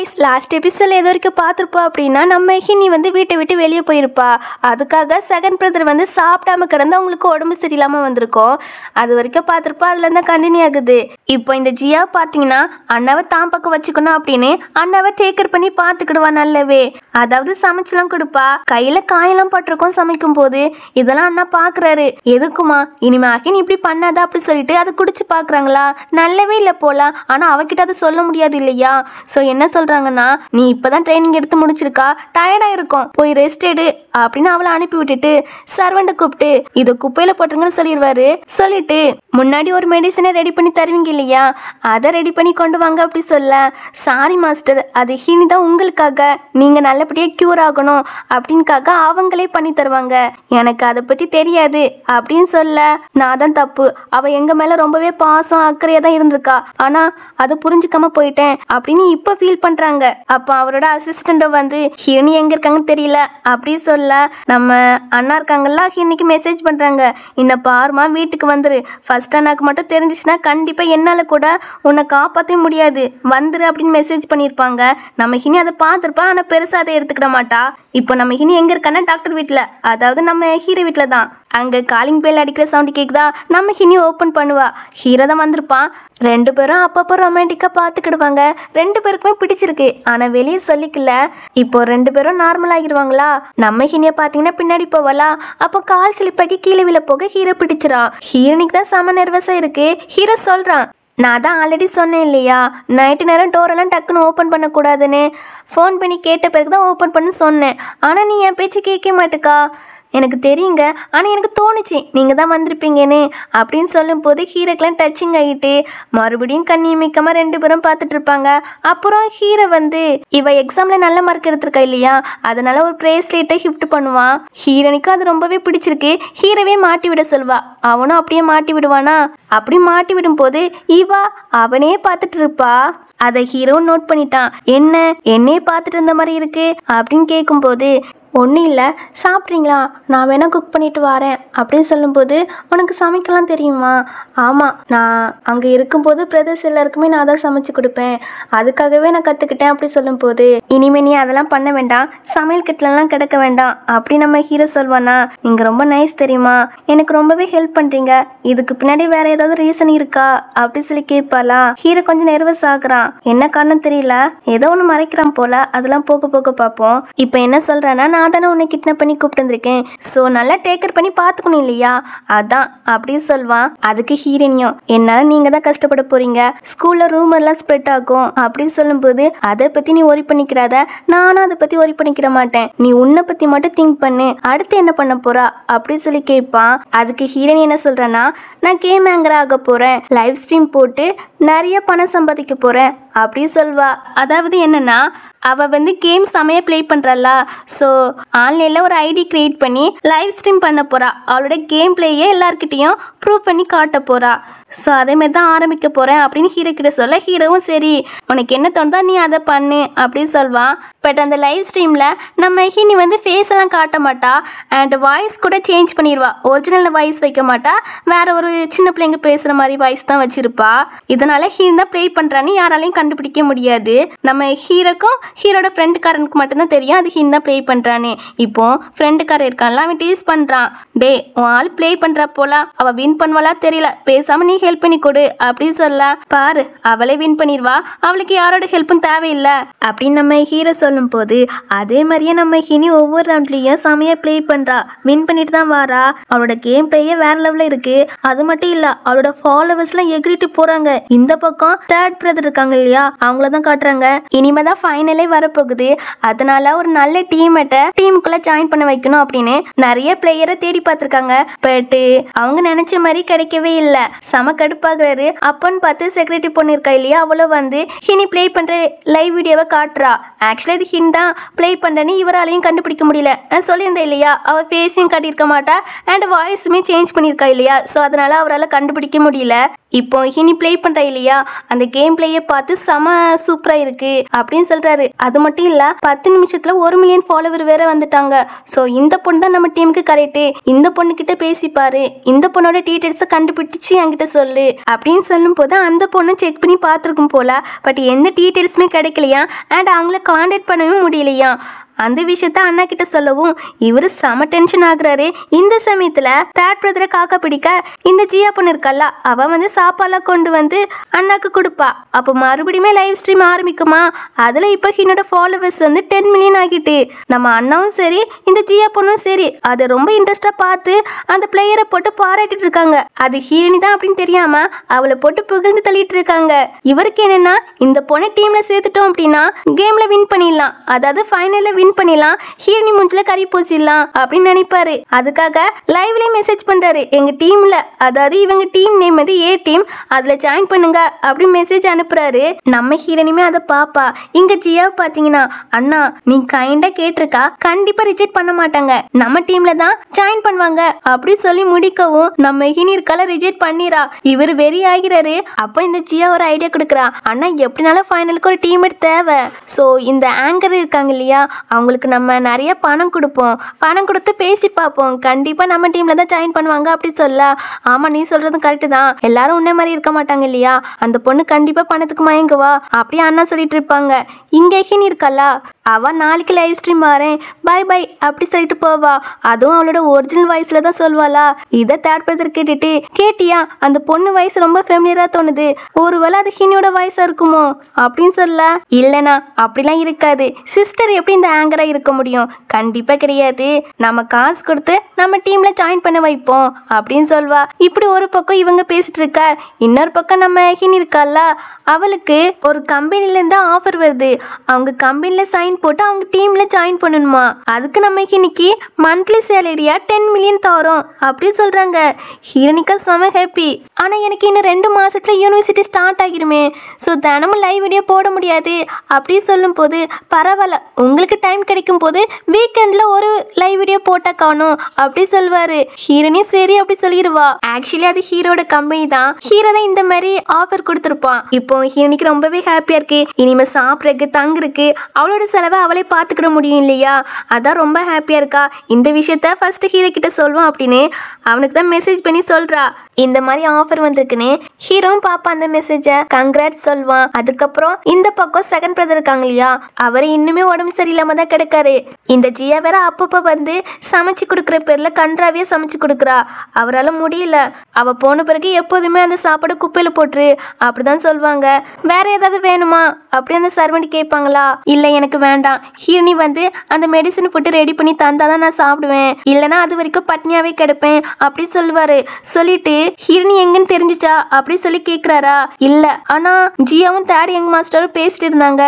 Guys, last எபிசோட்ல ஏதோ வரைக்கும் பார்த்துருப்பா அப்படின்னா நம்ம ஹினி வந்து வீட்டை விட்டு வெளியே போயிருப்பா. அதுக்காக செகண்ட் பிரதர் வந்து சாப்பிடாம கிடந்து அவங்களுக்கு உடம்பு சரியில்லாமல் வந்திருக்கோம். அது வரைக்கும் பார்த்துருப்பா. அதுல இருந்தால் கண்டினியூ ஆகுது. இப்போ இந்த ஜியா பார்த்தீங்கன்னா அண்ணாவை தான் பக்கம் வச்சுக்கணும் அப்படின்னு அண்ணாவை டேக்கர் பண்ணி பார்த்துக்கிடுவா. நல்லாவே அதாவது சமைச்செல்லாம் கொடுப்பா. கையில காயெல்லாம் பட்டிருக்கோம் சமைக்கும் போது. இதெல்லாம் அண்ணா பாக்குறாரு. எதுக்குமா இனிமே ஹினி இப்படி பண்ணாதா அப்படி சொல்லிட்டு அதை குடிச்சு பாக்குறாங்களா? நல்லாவே இல்லை போல. ஆனா அவகிட்ட அதை சொல்ல முடியாது இல்லையா? ஸோ என்ன சொல்றாங்கன்னா, நீ இப்பதான் ட்ரைனிங் எடுத்து முடிச்சிருக்கா, டயர்டா இருக்கும், போய் ரெஸ்ட் எடு அப்படின்னு அவளை அனுப்பி விட்டுட்டு சர்வெண்ட்டை கூப்பிட்டு இதை குப்பையில போட்டுருங்கன்னு சொல்லிடுவாரு. சொல்லிட்டு முன்னாடி ஒரு மெடிசனை ரெடி பண்ணி தருவீங்க இல்லையா, அதை ரெடி பண்ணி கொண்டு வாங்க அப்படி சொல்ல, சாரி மாஸ்டர், அது ஹினி தான் உங்களுக்காக, நீங்க நல்லபடியா கியூர் ஆகணும் அப்படின்னுக்காக அவங்களே பண்ணி தருவாங்க, எனக்கு அதை பத்தி தெரியாது அப்படின்னு சொல்ல, நான் தான் தப்பு, அவ எங்க மேல ரொம்பவே பாசம் அக்கறையா தான் இருந்திருக்கா, ஆனா அதை புரிஞ்சுக்காம போயிட்டேன் அப்படின்னு இப்ப ஃபீல் பண்றாங்க. அப்ப அவரோட அசிஸ்டண்ட வந்து ஹினி எங்க இருக்காங்கன்னு தெரியல அப்படி சொல்ல, நம்ம அண்ணா இருக்காங்கல்ல ஹினிக்கு மெசேஜ் பண்றாங்க, இந்த பாருமா வீட்டுக்கு வந்துரு, ஃபர்ஸ்ட் அண்ணாக்கு மட்டும் தெரிஞ்சிச்சுன்னா கண்டிப்பா என்னால கூட உன்னை காப்பாற்ற முடியாது, வந்துரு அப்படின்னு மெசேஜ் பண்ணியிருப்பாங்க. நம்ம ஹினி அதை பார்த்துருப்பா. ஆனா பெருசா அதை எடுத்துக்கிட மாட்டா. இப்போ நம்ம ஹினி எங்க இருக்கான்னா டாக்டர் வீட்டுல, அதாவது நம்ம ஹீரோ வீட்டுல தான். அங்க காலிங் பெல் அடிக்கிற சவுண்ட் கேக்குதா, நம்ம ஹினி ஓப்பன் பண்ணுவா. ஹீரோ தான் வந்திருப்பான். ரெண்டு பேரும் அப்பப்போ ரொமான்டிக்கா பார்த்துக்கிடுவாங்க. ரெண்டு பேருக்குமே பிடிச்சிருக்கு, ஆனா வெளியே சொல்லிக்கல. இப்போ ரெண்டு பேரும் நார்மல் ஆகிடுவாங்களா. நம்ம ஹினிய பாத்தீங்கன்னா பின்னாடி போவலா, அப்போ கால் ஸ்லிப்பாக்கி கீழே விழ போக ஹீரோ பிடிச்சிரா. ஹீரோனிக்கு தான் செம நர்வஸா இருக்கு. ஹீரோ சொல்றான், நான் தான் ஆல்ரெடி சொன்னேன் இல்லையா, நைட்டு நேரம் டோரெல்லாம் டக்குன்னு ஓப்பன் பண்ணக்கூடாதுன்னு, ஃபோன் பண்ணி கேட்ட பிறகு தான் ஓப்பன் பண்ண சொன்னேன், ஆனால் நீ என் பேச்சு கேட்க மாட்டுக்கா. எனக்கு தெரியுங்க, ஆனால் எனக்கு தோணுச்சு நீங்கள் தான் வந்திருப்பீங்கன்னு அப்படின்னு சொல்லும்போது ஹீரோக்கெலாம் டச்சிங் ஆகிட்டு மறுபடியும் கண்ணியமிக்காம ரெண்டு பேரும் பார்த்துட்டு இருப்பாங்க. அப்புறம் ஹீரோ வந்து இவ எக்ஸாமில் நல்ல மார்க் எடுத்திருக்கா இல்லையா, அதனால ஒரு ப்ரேஸ்லெட்டை கிஃப்ட் பண்ணுவான். ஹீரோனிக்கும் அது ரொம்பவே பிடிச்சிருக்கு. ஹீரோவே மாட்டி விட சொல்வா. அவனும் அப்படியே மாட்டி விடுவானா. அப்படி மாட்டி விடும் போது இவா அவனே பார்த்துட்டு இருப்பா. அதை ஹீரோ நோட் பண்ணிட்டான். என்னையே பார்த்துட்டு இருந்த மாதிரி இருக்கு அப்படின்னு கேட்கும்போது, ஒன்றும் இல்லை, சாப்பிட்றீங்களா, நான் வேணால் குக் பண்ணிட்டு வரேன் அப்படின்னு சொல்லும்போது, உனக்கு சமைக்கலாம் தெரியுமா? ஆமாம், நான் அங்கே இருக்கும்போது பிரதர்ஸ் எல்லாருக்குமே நான் தான் சமைச்சு கொடுப்பேன், அதுக்காகவே நான் கற்றுக்கிட்டேன் அப்படி சொல்லும்போது, இனிமே நீ அதெல்லாம் பண்ண வேண்டாம், சமையல் கிட்டலாம் கிடக்க வேண்டாம் அப்படி நம்ம ஹீரோ சொல்வானா. நீங்கள் ரொம்ப நைஸ் தெரியுமா, எனக்கு ரொம்பவே ஹெல்ப் பண்ணுறீங்க, இதுக்கு பின்னாடி வேற ஏதாவது ரீசன் இருக்கா அப்படி சொல்லி கேட்பாளா. ஹீரோ கொஞ்சம் நர்வஸ் ஆகுறான். என்ன காரணம் தெரியல, ஏதோ ஒன்று மறைக்கிறான் போல, அதெல்லாம் போக போக பார்ப்போம். இப்போ என்ன சொல்கிறேன்னா, நான் தானே உன்னை கிட்னாப் பண்ணி கூப்பிட்டு வந்திருக்கேன், ஸோ நல்லா டேக்கர் பண்ணி பார்த்துக்கணும் இல்லையா, அதான் அப்படி சொல்வான். அதுக்கு ஹீரோனியும், என்னால் நீங்கள் தான் கஷ்டப்பட போறீங்க, ஸ்கூலில் ரூமர்லாம் ஸ்ப்ரெட் ஆகும் அப்படின்னு சொல்லும்போது, அதை பற்றி நீ ஒரி பண்ணிக்கிறாத, நானும் அதை பற்றி ஒரி பண்ணிக்கிட மாட்டேன், நீ உன்னை பற்றி மட்டும் திங்க் பண்ணு, அடுத்து என்ன பண்ண போறா அப்படி சொல்லி கேட்பான். அதுக்கு ஹீரோனி என்ன சொல்கிறேன்னா, நான் கேம் ஆங்கர் ஆக போகிறேன், லைவ் ஸ்ட்ரீம் போட்டு நிறைய பணம் சம்பாதிக்க போகிறேன் அப்படி சொல்வா. அதாவது என்னன்னா, அவள் வந்து கேம் செமையாக ப்ளே பண்ணுறாளா, ஸோ ஆன்லைனில் ஒரு ஐடி க்ரியேட் பண்ணி லைவ் ஸ்ட்ரீம் பண்ண போகிறா. அவளோட கேம் பிளேயே எல்லாருக்கிட்டையும் ப்ரூவ் பண்ணி காட்ட போகிறா. ஸோ அதேமாரி தான் ஆரம்பிக்க போகிறேன் அப்படின்னு ஹீரோ கிட்ட சொல்ல, ஹீரோவும் சரி உனக்கு என்ன தோணுதோ நீ அதை பண்ணு அப்படின்னு சொல்வான். பட் அந்த லைவ் ஸ்ட்ரீமில் நம்ம ஹினி வந்து ஃபேஸ் எல்லாம் காட்ட மாட்டா, அண்ட் வாய்ஸ் கூட சேஞ்ச் பண்ணிடுவா. ஒரிஜினல் வாய்ஸ் வைக்க மாட்டா, வேற ஒரு சின்ன பிள்ளைங்க பேசுகிற மாதிரி வாய்ஸ் தான் வச்சிருப்பா. இதனால ஹீரோ தான் ப்ளே பண்ணுறான்னு யாராலையும் கண்டுபிடிக்க முடியாது. நம்ம ஹீரோக்கும் ஹீரோட ஃப்ரெண்டுக்காரனுக்கு மட்டும்தான் தெரியும் அது ஹீரோ தான் ப்ளே பண்ணுறான்னு. இப்போ ஃப்ரெண்டுக்காரன் இருக்கான்ல, அவன் டீஸ் பண்ணுறான், டே உன் ஆள் ப்ளே பண்ணுறா போல, அவள் வின் பண்ணுவாளா தெரியல, பேசாமல் நீ ஹெல்ப் பண்ணி கொடு அப்படின்னு சொல்ல, பாரு அவளே வின் பண்ணிடுவா, அவளுக்கு யாரோட ஹெல்ப்பும் தேவையில்லை அப்படின்னு நம்ம ஹீரோ சொல்லும் போது, அதே மாதிரியே நம்ம ஹினி ஒவ்வொரு ரவுண்ட்லயும் செமையா ப்ளே பண்றா, வின் பண்ணிட்டு தான் வாரா. அவளோட கேம் பிளேயே வேற லெவல்ல இருக்கு. அது மட்டும் இல்ல, அவளோட ஃபாலோவர்ஸ்லாம் எகிரிட்டு போறாங்க. இந்த பக்கம் தேர்ட் பிரதர் இருக்காங்க இல்லையா, அவங்கள தான் காட்டுறாங்க. இனிமேதான் ஃபைனலே வரப்போகுது, அதனால ஒரு நல்ல டீமுக்குள்ள ஜாயின் பண்ண வைக்கணும் அப்படின்னு நிறைய பிளேயரை தேடி பார்த்திருக்காங்க. பட் அவங்க நினைச்ச மாதிரி கிடைக்கவே இல்லை. செம கடுப்பாகிறாரு. அப்பன்னு பார்த்து செக்ரட்டரி பொண்ணு இருக்கா இல்லையா, அவளோ வந்து ஹினி ப்ளே பண்ற லைவ் வீடியோவை காட்டுறா. ஆக்சுவலா இது ஹின் தான் ப்ளே பண்றேன்னு இவராலையும் கண்டுபிடிக்க முடியல. நான் சொல்லியிருந்தேன் இல்லையா, அவ ஃபேஸையும் காட்டியிருக்க மாட்டா அண்ட் வாய்ஸுமே சேஞ்ச் பண்ணியிருக்கா இல்லையா, ஸோ அதனால அவரால் கண்டுபிடிக்க முடியல. இப்போ ஹினி ப்ளே பண்றா இல்லையா, அந்த கேம் பிளேயை பார்த்து செம சூப்பரா இருக்கு அப்படின்னு சொல்றாரு. அது மட்டும் இல்ல, 10 நிமிஷத்துல 1 மில்லியன் ஃபாலோவர் வேற வந்துட்டாங்க. ஸோ இந்த பொண்ணு தான் நம்ம டீமுக்கு கரெக்டு, இந்த பொண்ணு கிட்ட பேசிப்பாரு, இந்த பொண்ணோட டீடைல்ஸை கண்டுபிடிச்சு என்கிட்ட சொல்லு அப்படின்னு சொல்லும் போது அந்த பொண்ணு செக் பண்ணி பார்த்துருக்கும் போல. பட் எந்த டீட்டெயில்ஸுமே கிடைக்கலையா அண்ட் அவங்கள கான்டாக்ட் பண்ணவே முடியலையா. அந்த விஷயத்த அண்ணா கிட்ட சொல்லவும் இவர் செம டென்ஷன் ஆகுறாரு. இந்த சமயத்துல தேர்ட் பிரதரை காக்க பிடிக்க இந்த ஜியா பொண்ணு இருக்கல்ல, அவ வந்து சாப்பாடுலாம் கொண்டு வந்து அண்ணாக்கு கொடுப்பா. அப்போ மறுபடியுமே லைவ் ஸ்ட்ரீம் ஆரம்பிக்குமா. அதுல இப்போ என்னோட ஃபாலோவர்ஸ் வந்து 10 மில்லியன் ஆகிட்டு. நம்ம அண்ணாவும் சரி இந்த ஜியா பொண்ணும் சரி அதை ரொம்ப இன்ட்ரெஸ்டா பார்த்து அந்த பிளேயரை போட்டு பாராட்டிட்டு இருக்காங்க. அது ஹீரோனி தான் அப்படின்னு தெரியாம அவளை போட்டு புகழ்ந்து தள்ளிட்டு இருக்காங்க. இவருக்கு என்னன்னா இந்த பொண்ணை டீம்ல சேர்த்துட்டோம் அப்படின்னா கேம்ல வின் பண்ணிடலாம், அதாவது ஃபைனல்ல வின் பண்ணிடலாம், ஹீரோனி மூஞ்சில கறி பூசிடலாம் அப்படின்னு நினைப்பாரு. அதுக்காக லைவ்லயே மெசேஜ் பண்றாரு, எங்க டீம்ல அதாவது இவங்க டீம் நேம் வந்து ஏ டீம், அதுல ஜாயின் பண்ணுங்க அப்படி மெசேஜ் அனுப்புறாரு. நம்ம ஹீரோனியுமே அதை பாப்பா. இங்க ஜியாவை பாத்தீங்கன்னா அண்ணா நீ கைண்டா கேட்டிருக்கா, கண்டிப்பா ரிஜெக்ட் பண்ண மாட்டாங்க, நம்ம டீம்ல தான் ஜாயின் பண்ணுவாங்க அப்படி சொல்லி முடிக்கவும் நம்ம ஹீரோனி இருக்கால ரிஜெக்ட் பண்ணிரா. இவர் வெறி ஆகிறாரு. அப்போ இந்த ஜியா ஒரு ஐடியா கொடுக்குறா, அண்ணா எப்படினாலும் ஃபைனலுக்கு ஒரு டீம்மேட் தேவை. ஸோ இந்த ஆங்கர் இருக்காங்க இல்லையா அவங்களுக்கு நம்ம நிறைய பணம் கொடுப்போம், பணம் கொடுத்து பேசி பார்ப்போம், கண்டிப்பா நம்ம டீம்ல தான் ஜாயின் பண்ணுவாங்க அப்படி சொல்ல. ஆமா நீ சொல்றதும் கரெக்ட் தான், எல்லாரும் உன்ன மாதிரி இருக்க மாட்டாங்க இல்லையா, அந்த பொண்ணு கண்டிப்பா பணத்துக்கு மயங்குவா அப்படி அண்ணா சொல்லிட்டு இருப்பாங்க. இங்க ஹீரோனி இருக்கல்ல, அவ நாளைக்கு லைவ் ஸ்ட்ரீம் மாறேன் பை பை அப்படி சொல்லிட்டு போவா. அதுவும் அவளோட ஒரிஜினல் வாய்ஸ்ல தான் சொல்வாளா. இதை தேர்ட் பிரதர் கேட்டுட்டு கேட்டியா அந்த பொண்ணு வாய்ஸ் ரொம்ப ஃபெமிலியரா தோணுது, ஒருவேளை அது ஹீனியோட வாய்ஸா இருக்குமோ அப்படின்னு சொல்ல. இல்லைனா அப்படிலாம் இருக்காது சிஸ்டர், எப்படி இந்த ஆங்கரா இருக்க முடியும், கண்டிப்பா கிடையாது, நம்ம காசு கொடுத்து நம்ம டீம்ல ஜாயின் பண்ண வைப்போம் அப்படின்னு சொல்வா. இப்படி ஒரு பக்கம் இவங்க பேசிட்டு இருக்க, இன்னொரு பக்கம் நம்ம ஹீனி இருக்கால, அவளுக்கு ஒரு கம்பெனில இருந்து ஆஃபர் வருது. அவங்க கம்பெனில சைன் போட்டு அவங்க டீம்ல ஜாயின் பண்ணணுமா. அதுக்கு நம்ம இன்னைக்கு மந்த்லி சேலரியா 10 மில்லியன் தரோம் அப்படி சொல்றாங்க. ஹீரோனிக்கா செம ஹாப்பி. ஆனா எனக்கு இன்னும் 2 மாசத்துல யூனிவர்சிட்டி ஸ்டார்ட் ஆகிருமே, ஸோ தினமும் லைவ் வீடியோ போட முடியாது அப்படி சொல்லும் போது பரவாயில்ல உங்களுக்கு டைம் கிடைக்கும் போது வீக்கெண்ட்ல ஒரு லைவ் வீடியோ போட்டா காணும் அப்படி சொல்வாரு. ஹீரோனி சரி அப்படி சொல்லிடுவா. ஆக்சுவலி அது ஹீரோட கம்பெனி தான், ஹீரோ தான் இந்த மாதிரி ஆஃபர் கொடுத்துருப்பான். இப்போ ஹீரோனிக்கு ரொம்பவே ஹாப்பியா இருக்கு. இனிமே சாப்பிட்றதுக்கு தங்குறதுக்கு அவளோட செலவை அவளே பார்த்துக்கிட முடியும் இல்லையா, அதான் ரொம்ப ஹாப்பியா இருக்கா. இந்த விஷயத்த ஃபர்ஸ்ட் ஹீரோ கிட்ட சொல்லுவான் அப்படின்னு அவனுக்கு தான் மெசேஜ் பண்ணி சொல்றா. இந்த மாதிரி ஆஃபர் வந்திருக்குன்னு ஹீரோவும் பாப்பா அந்த மெசேஜை கங்க்ராட்ஸ் சொல்வான். அதுக்கப்புறம் இந்த பக்கம் செகண்ட் பிரதர் இருக்காங்க இல்லையா, அவரை இன்னுமே உடம்பு சரியில்லாம தான் கிடக்காரு. இந்த ஜியா வேற அப்பப்போ வந்து சமைச்சு கொடுக்குற பேர்ல கன்றாவியா சமைச்சு கொடுக்குறா. அவரால் முடியல. அவ போன பிறகு எப்போதுமே அந்த சாப்பாடு குப்பையில போட்டுரு அப்படிதான் சொல்லுவாங்க. வேற ஏதாவது வேணுமா அப்படி அந்த சர்வெண்ட் கேட்பாங்களா. இல்லை எனக்கு வேண்டாம், ஹீரோனி வந்து அந்த மெடிசன் ஃபுட்டு ரெடி பண்ணி தந்தாதான் நான் சாப்பிடுவேன், இல்லைனா அது வரைக்கும் பட்னியாவே கிடப்பேன் அப்படி சொல்லுவாரு. சொல்லிட்டு ஹீரோனி எங்கன்னு தெரிஞ்சிச்சா அப்படி சொல்லி கேட்குறாரா. இல்லை, ஆனா ஜியாவும் தேர்ட் யங் மாஸ்டரும் பேசிட்டு இருந்தாங்க,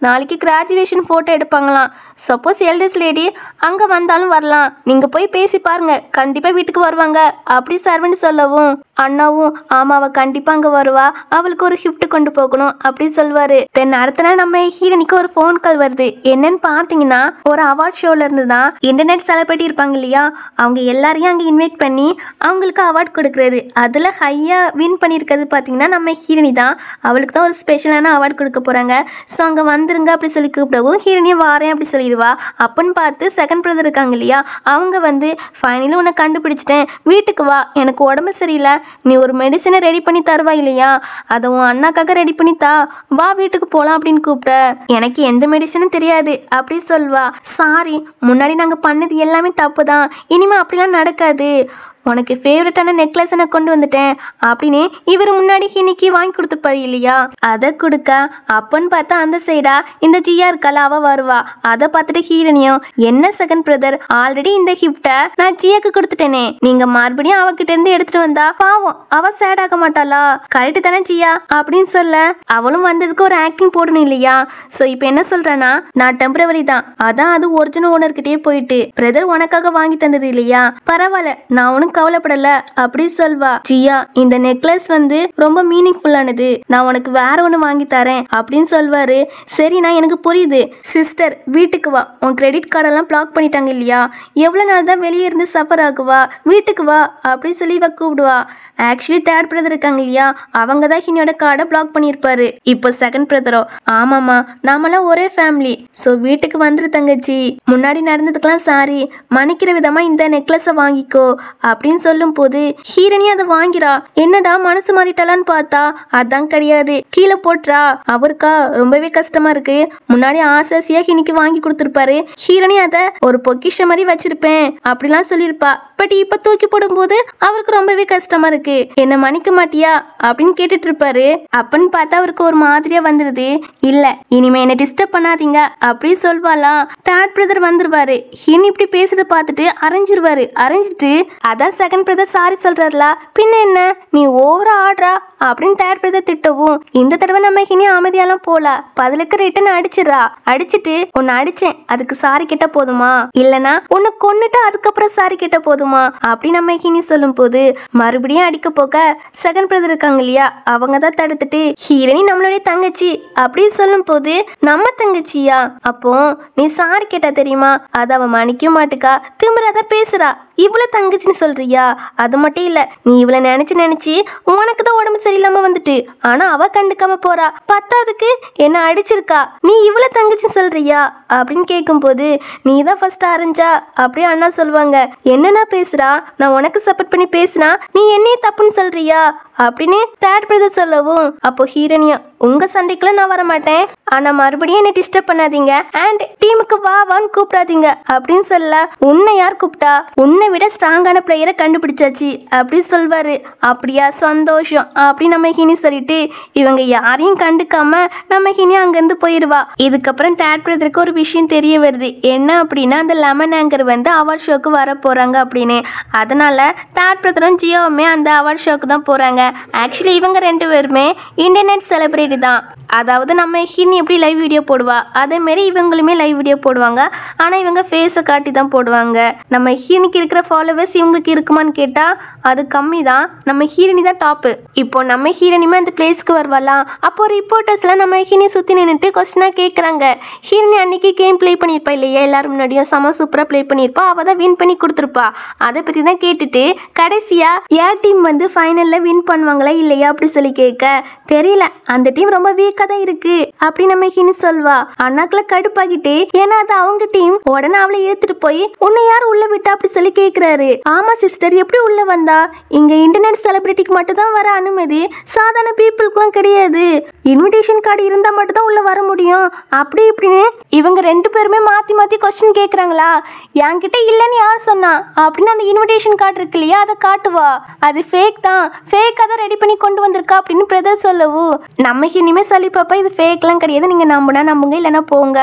நாளைக்கு கிராஜுவேஷன் ஃபோட்டோ எடுப்பாங்களாம். சப்போஸ் எல்டர்ஸ் லேடி அங்கே வந்தாலும் வரலாம், நீங்கள் போய் பேசி பாருங்க, கண்டிப்பாக வீட்டுக்கு வருவாங்க அப்படி சர்வெண்ட் சொல்லவும் அண்ணாவும் ஆமா அவள் கண்டிப்பாக அங்கே வருவா, அவளுக்கு ஒரு கிஃப்ட் கொண்டு போகணும் அப்படி சொல்வாரு. தென் அடுத்த நாள் நம்ம ஹீரோனிக்கு ஒரு ஃபோன் கால் வருது. என்னன்னு பார்த்தீங்கன்னா ஒரு அவார்ட் ஷோல இருந்து தான் இன்டர்நெட் செலிபிரிட்டி இருப்பாங்க இல்லையா, அவங்க எல்லாரையும் அங்கே இன்வைட் பண்ணி அவங்களுக்கு அவார்ட் கொடுக்குறது. அதில் ஹையாக வின் பண்ணியிருக்கிறது பார்த்தீங்கன்னா நம்ம ஹீரோனி தான். அவளுக்கு தான் ஒரு ஸ்பெஷலான அவார்ட் கொடுக்க போகிறாங்க. ஸோ அங்கே வந்துருங்க அப்படி சொல்லி கூப்பிடவும் ஹீரோனியை வாரேன் அப்படி சொல்லிடுவா. அப்பன்னு பார்த்து செகண்ட் பிரதர் இருக்காங்க இல்லையா, அவங்க வந்து ஃபைனலி உன்னை கண்டுபிடிச்சிட்டேன், வீட்டுக்கு வா, எனக்கு உடம்பு சரியில்லை, நீ ஒரு மெடிசனை ரெடி பண்ணி தருவா இல்லையா, அதை உன் அண்ணாக்காக ரெடி பண்ணி தா, வா வீட்டுக்கு போகலாம் அப்படின்னு கூப்பிட்ட. எனக்கு எந்த மெடிசனும் தெரியாது அப்படி சொல்வா. சாரி, முன்னாடி நாங்கள் பண்ணது எல்லாமே தப்பு தான், இனிமேல் அப்படிலாம் நடக்காது, உனக்கு ஃபேவரட்டான நெக்லஸ் நான் கொண்டு வந்துட்டேன் அப்படின்னு இவர் முன்னாடி இன்னைக்கு வாங்கி கொடுத்துப்பாரு இல்லையா, அதை கொடுக்க. அப்பன்னு பார்த்தா அந்த சைடா இந்த ஜியா இருக்கால அவ வருவா. அதை பார்த்துட்டு ஹீரோனியும் என்ன செகண்ட் பிரதர், ஆல்ரெடி இந்த கிஃப்டை நான் ஜியாக்கு கொடுத்துட்டேனே, நீங்க மறுபடியும் அவகிட்ட இருந்து எடுத்துட்டு வந்தா பாவம் அவ சேட் ஆக மாட்டாளா, கரெக்டு தானே ஜியா அப்படின்னு சொல்ல. அவளும் வந்ததுக்கு ஒரு ஆக்டிங் போடணும் இல்லையா. ஸோ இப்போ என்ன சொல்றேன்னா நான் டெம்பரவரி தான், அதான் அது ஒரிஜினல் ஓனர்கிட்டயே போயிட்டு பிரதர் உனக்காக வாங்கி தந்தது இல்லையா, பரவாயில்ல நான் உனக்கு கவலைப்படல அப்படி சொல்வா. ஜியா இந்த நெக்லஸ் வந்து ரொம்ப மீனிங்ஃபுல்லானது, நான் உனக்கு வேற ஒன்று வாங்கி தரேன் அப்படின்னு சொல்வாரு. சரி நான் எனக்கு புரியுது சிஸ்டர், வீட்டுக்கு வா, உன் கிரெடிட் கார்டெல்லாம் பிளாக் பண்ணிட்டாங்க இல்லையா, எவ்வளோ நாள் தான் வெளியே இருந்து சஃபர் ஆகுவா, வீட்டுக்கு வா அப்படி சொல்லி இவ கூப்பிடுவா. ஆக்சுவலி தேர்ட் பிரதர் இருக்காங்க இல்லையா, அவங்க தான் ஹினியோட கார்டை பிளாக் பண்ணியிருப்பாரு. இப்போ செகண்ட் பிரதரோ ஆமாம்மா நாமெல்லாம் ஒரே ஃபேமிலி, ஸோ வீட்டுக்கு வந்துரு தங்கச்சி, முன்னாடி நடந்ததுக்கெல்லாம் சாரி, மன்னிக்கிற விதமா இந்த நெக்லஸை வாங்கிக்கோ அப்படி அப்படின்னு சொல்லும் போது ஹீரோனி அதை வாங்கிறா. என்னடா மனசு மாறிட்டாலான்னு பார்த்தா அதான் கிடையாது, கீழே போட்டுறா. அவருக்கா ரொம்பவே கஷ்டமா இருக்கு. முன்னாடி ஆசாசியா ஹினிக்கு வாங்கி கொடுத்துருப்பாரு. ஹீரோனி அதை ஒரு பொக்கிஷ மாதிரி வச்சிருப்பேன் அப்படிலாம் சொல்லியிருப்பா. பட் இப்ப தூக்கி போடும்போது அவருக்கு ரொம்பவே கஷ்டமா இருக்கு. என்ன மன்னிக்க மாட்டியா அப்படின்னு கேட்டுட்டு இருப்பாரு. அப்பன்னு பார்த்தா அவருக்கு ஒரு மாதிரியா வந்துருது. இல்ல இனிமே என்ன டிஸ்டர்ப் பண்ணாதீங்க அப்படி சொல்வாலாம். தேர்ட் பிரதர் வந்துருவாரு. ஹினி இப்படி பேசுறத பார்த்துட்டு அரைஞ்சிருவாரு. அரைஞ்சிட்டு அதான் செகண்ட் பிரதர் சாரி சொல்றாருல, பின்ன என்ன நீ ஓவரா ஆடுறா அப்படின்னு தேர்ட் பிரதர் திட்டவும் இந்த தடவை நம்ம ஹினி அமைதியாலாம் போல பதிலுக்கு ரிட்டன் அடிச்சிடறா. அடிச்சுட்டு உன்னை அடிச்சேன் அதுக்கு சாரி கேட்ட போதுமா, இல்லனா உன்னை கொன்னுட்டு அதுக்கப்புறம் சாரி கேட்ட போதுமா அப்படி நம்ம ஹினி சொல்லும் போது மறுபடியும் அடிக்க போக செகண்ட் பிரதர் இருக்காங்க இல்லையா, அவங்க தான் தடுத்துட்டு ஹீரோனி நம்மளுடைய தங்கச்சி அப்படி சொல்லும் போது நம்ம தங்கச்சியா, அப்போ நீ சாரி கேட்டா தெரியுமா, அதை அவ மன்னிக்க மாட்டுக்கா, திமிராத பேசுறா. இவ்வளவு தங்கச்சின்னு சொல்றியா, அது மட்டும் இல்ல நீ இவ்வளவு நினைச்சு உனக்கு தான் உடம்பு சரியில்லாம வந்துட்டு ஆனா அவ கண்டுக்காம போறா, பத்தாதுக்கு என்ன அடிச்சிருக்கா, நீ இவ்வளவு தங்கச்சின்னு சொல்றியா அப்படின்னு கேட்கும் போது நீ தான் ஃபர்ஸ்ட் அரைஞ்சா அப்படியே அண்ணா சொல்லுவாங்க. என்னன்னா பேசுறா, நான் உனக்கு சப்போர்ட் பண்ணி பேசினா நீ என்னையே தப்புன்னு சொல்றியா அப்படின்னு தேர்ட் பிரதர் சொல்லவும் அப்போ ஹீரோனியா உங்க சண்டைக்குள்ள நான் வர மாட்டேன், ஆனா மறுபடியும் என்ன டிஸ்டர்ப் பண்ணாதீங்க அண்ட் டீமுக்கு வான்னு கூப்பிடாதீங்க அப்படின்னு சொல்ல, உன்னை யார் கூப்பிட்டா, உன்னை விட ஸ்ட்ராங்கான பிளேயரை கண்டுபிடிச்சாச்சு அப்படி சொல்வாரு. அப்படியா சந்தோஷம் அப்படி நம்ம ஹினி சொல்லிட்டு இவங்க யாரையும் கண்டுக்காம நம்ம ஹினி அங்கிருந்து போயிடுவா. இதுக்கப்புறம் தேர்ட் பிரதருக்கு ஒரு விஷயம் தெரிய வருது. என்ன அப்படின்னா அந்த லெமன் ஆங்கர் வந்து அவார்ட் ஷோக்கு வர போறாங்க அப்படின்னு. அதனால தேர்ட் பிரதரும் ஜியோவுமே அந்த அவார்ட் ஷோக்கு தான் போறாங்க. ஆக்சுவலி இவங்க ரெண்டு பேருமே இன்டர்நெட் செலிபிரிட்டி தான். அதாவது நம்ம ஹினி எப்படி லைவ் வீடியோ போடுவா அதே மாதிரி இவங்களுமே லைவ் வீடியோ போடுவாங்க. ஆனால் இவங்க ஃபேஸை காட்டி தான் போடுவாங்க. நம்ம ஹீரோனிக்கு இருக்கிற ஃபாலோவர்ஸ் இவங்களுக்கு இருக்குமான்னு கேட்டால் அது கம்மி தான். நம்ம ஹீரோனி தான் டாப்பு. இப்போ நம்ம ஹீரோனிமே அந்த பிளேஸ்க்கு வருவாலாம். அப்போ ரிப்போர்ட்டர்ஸ்லாம் நம்ம ஹீரோனி சுற்றி நின்றுட்டு கொஸ்டினாக கேட்குறாங்க. ஹீரோனி அன்னைக்கு கேம் ப்ளே பண்ணியிருப்பா இல்லையா, எல்லாரும் முன்னாடியும் செம சூப்பராக ப்ளே பண்ணியிருப்பா, அவள் தான் வின் பண்ணி கொடுத்துருப்பா. அதை பற்றி தான் கேட்டுட்டு கடைசியாக ஏர் டீம் வந்து ஃபைனலில் வின் பண்ணுவாங்களா இல்லையா அப்படி சொல்லி கேட்க, தெரியல அந்த டீம் ரொம்ப வீக்காக தான் இருக்கு அப்படி நம்ம ஹினி சொல்வா. அண்ணாக்குள்ள கடுப்பாகிட்டே ஏன்னா அது அவங்க டீம். உடனே அவளை ஏத்துட்டு போய் உன்னை யார் உள்ள விட்டா அப்படி சொல்லி கேட்கிறாரு. ஆமா சிஸ்டர் எப்படி உள்ள வந்தா, இங்க இன்டர்நெட் செலிபிரிட்டிக்கு மட்டும் தான் வர அனுமதி, சாதாரண பீப்புளுக்குலாம் கிடையாது, இன்விடேஷன் கார்டு இருந்தா மட்டும் தான் உள்ள வர முடியும் அப்படி இப்படின்னு இவங்க ரெண்டு பேருமே மாத்தி மாத்தி கொஸ்டின் கேட்கறாங்களா. என்கிட்ட இல்லைன்னு யார் சொன்னா அப்படின்னு அந்த இன்விடேஷன் கார்டு இருக்கு இல்லையா அதை காட்டுவா. அது ஃபேக் தான், ஃபேக்காக தான் ரெடி பண்ணி கொண்டு வந்திருக்கா அப்படின்னு பிரதர் சொல்லவும் நம்ம இனிமே சொல்லி பாப்பா இது ஃபேக்லாம் கிடையாது, நீங்கள் நம்புனா நம்புங்க இல்லைன்னா போங்க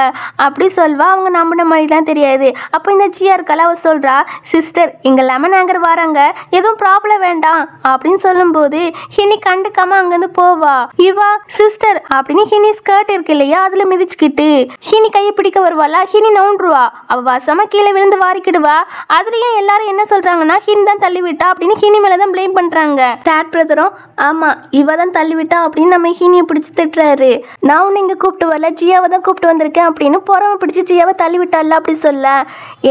அப்படி சொல்வா. அவங்க நம்பின மாதிரிலாம் தெரியாது. அப்போ இந்த ஜியா இருக்கால அவ சொல்கிறா, சிஸ்டர் இங்கே லெமன் ஆங்கர் வராங்க எதுவும் ப்ராப்ளம் வேண்டாம் அப்படின்னு சொல்லும்போது ஹினி கண்டுக்காம அங்கேருந்து போவா. இவா சிஸ்டர் அப்படின்னு ஹினி ஸ்கர்ட் இருக்கு இல்லையா அதில் மிதிச்சுக்கிட்டு ஹினி கையை பிடிக்க வருவாளா. ஹினி நவுண்டுருவா. அவள் வசமாக கீழே விழுந்து வாரிக்கிடுவா. அதுலேயும் எல்லாரும் என்ன சொல்கிறாங்கன்னா ஹினி தான் தள்ளி விட்டா அப்படின்னு ஹினி மேலே தான் ப்ளேம் பண்ணுறாங்க. தேர்ட் பிரதரும் ஆமாம் இவ தான் தள்ளி விட்டா அப்படின்னு நம்ம ஹினியை பிடிச்சி திட்டுறாரு. நான் உன்னை இங்கே கூப்பிட்டு வரல ஜியாவை தான் கூப்பிட்டு வந்திருக்கேன் அப்படின்னு புறமை பிடிச்சி ஜியாவை தள்ளி விட்டால அப்படி சொல்ல,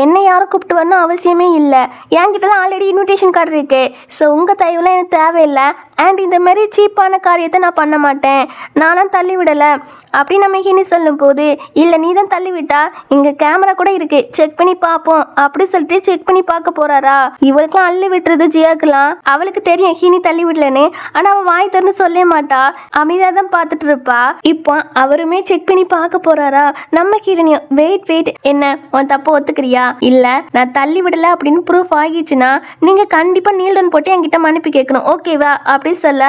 என்ன யாரும் கூப்பிட்டு வரணும் அவசியமே இல்லை, என்கிட்ட தான் ஆல்ரெடி இன்விடேஷன் கார்டு இருக்கு, ஸோ உங்கள் தயவுலாம் எனக்கு தேவையில்லை அண்ட் இந்த மாதிரி சீப்பான காரியத்தை நான் பண்ண மாட்டேன், நானும் தள்ளி விடலை அப்படி நம்ம ஹினி சொல்லும் போது இல்லை நீ தான் தள்ளி விட்டா, இங்கே கேமரா கூட இருக்கு செக் பண்ணி பார்ப்போம் அப்படி சொல்லிட்டு செக் பண்ணி பார்க்க போறாரா. இவளுக்குலாம் அள்ளி விட்டுறது ஜியாக்குலாம். அவளுக்கு தெரியும் ஹினி தள்ளி விடலன்னு, ஆனால் அவள் வாய் திறந்து சொல்ல மாட்டா, அமைதியாக தான் பார்த்துட்டு இருப்பா. இப்போ அவருமே செக் பண்ணி பார்க்க போறாரா. நம்ம ஹீரோனியும் வெயிட் என்ன உன் தப்பு ஒத்துக்கிறியா, இல்ல நான் தள்ளி விடல அப்படின்னு ப்ரூஃப் ஆகிடுச்சுன்னா நீங்க கண்டிப்பா நீல் டவுன் போட்டு என்கிட்ட மன்னிப்பு கேட்கணும் ஓகேவா அப்படி சொல்ல,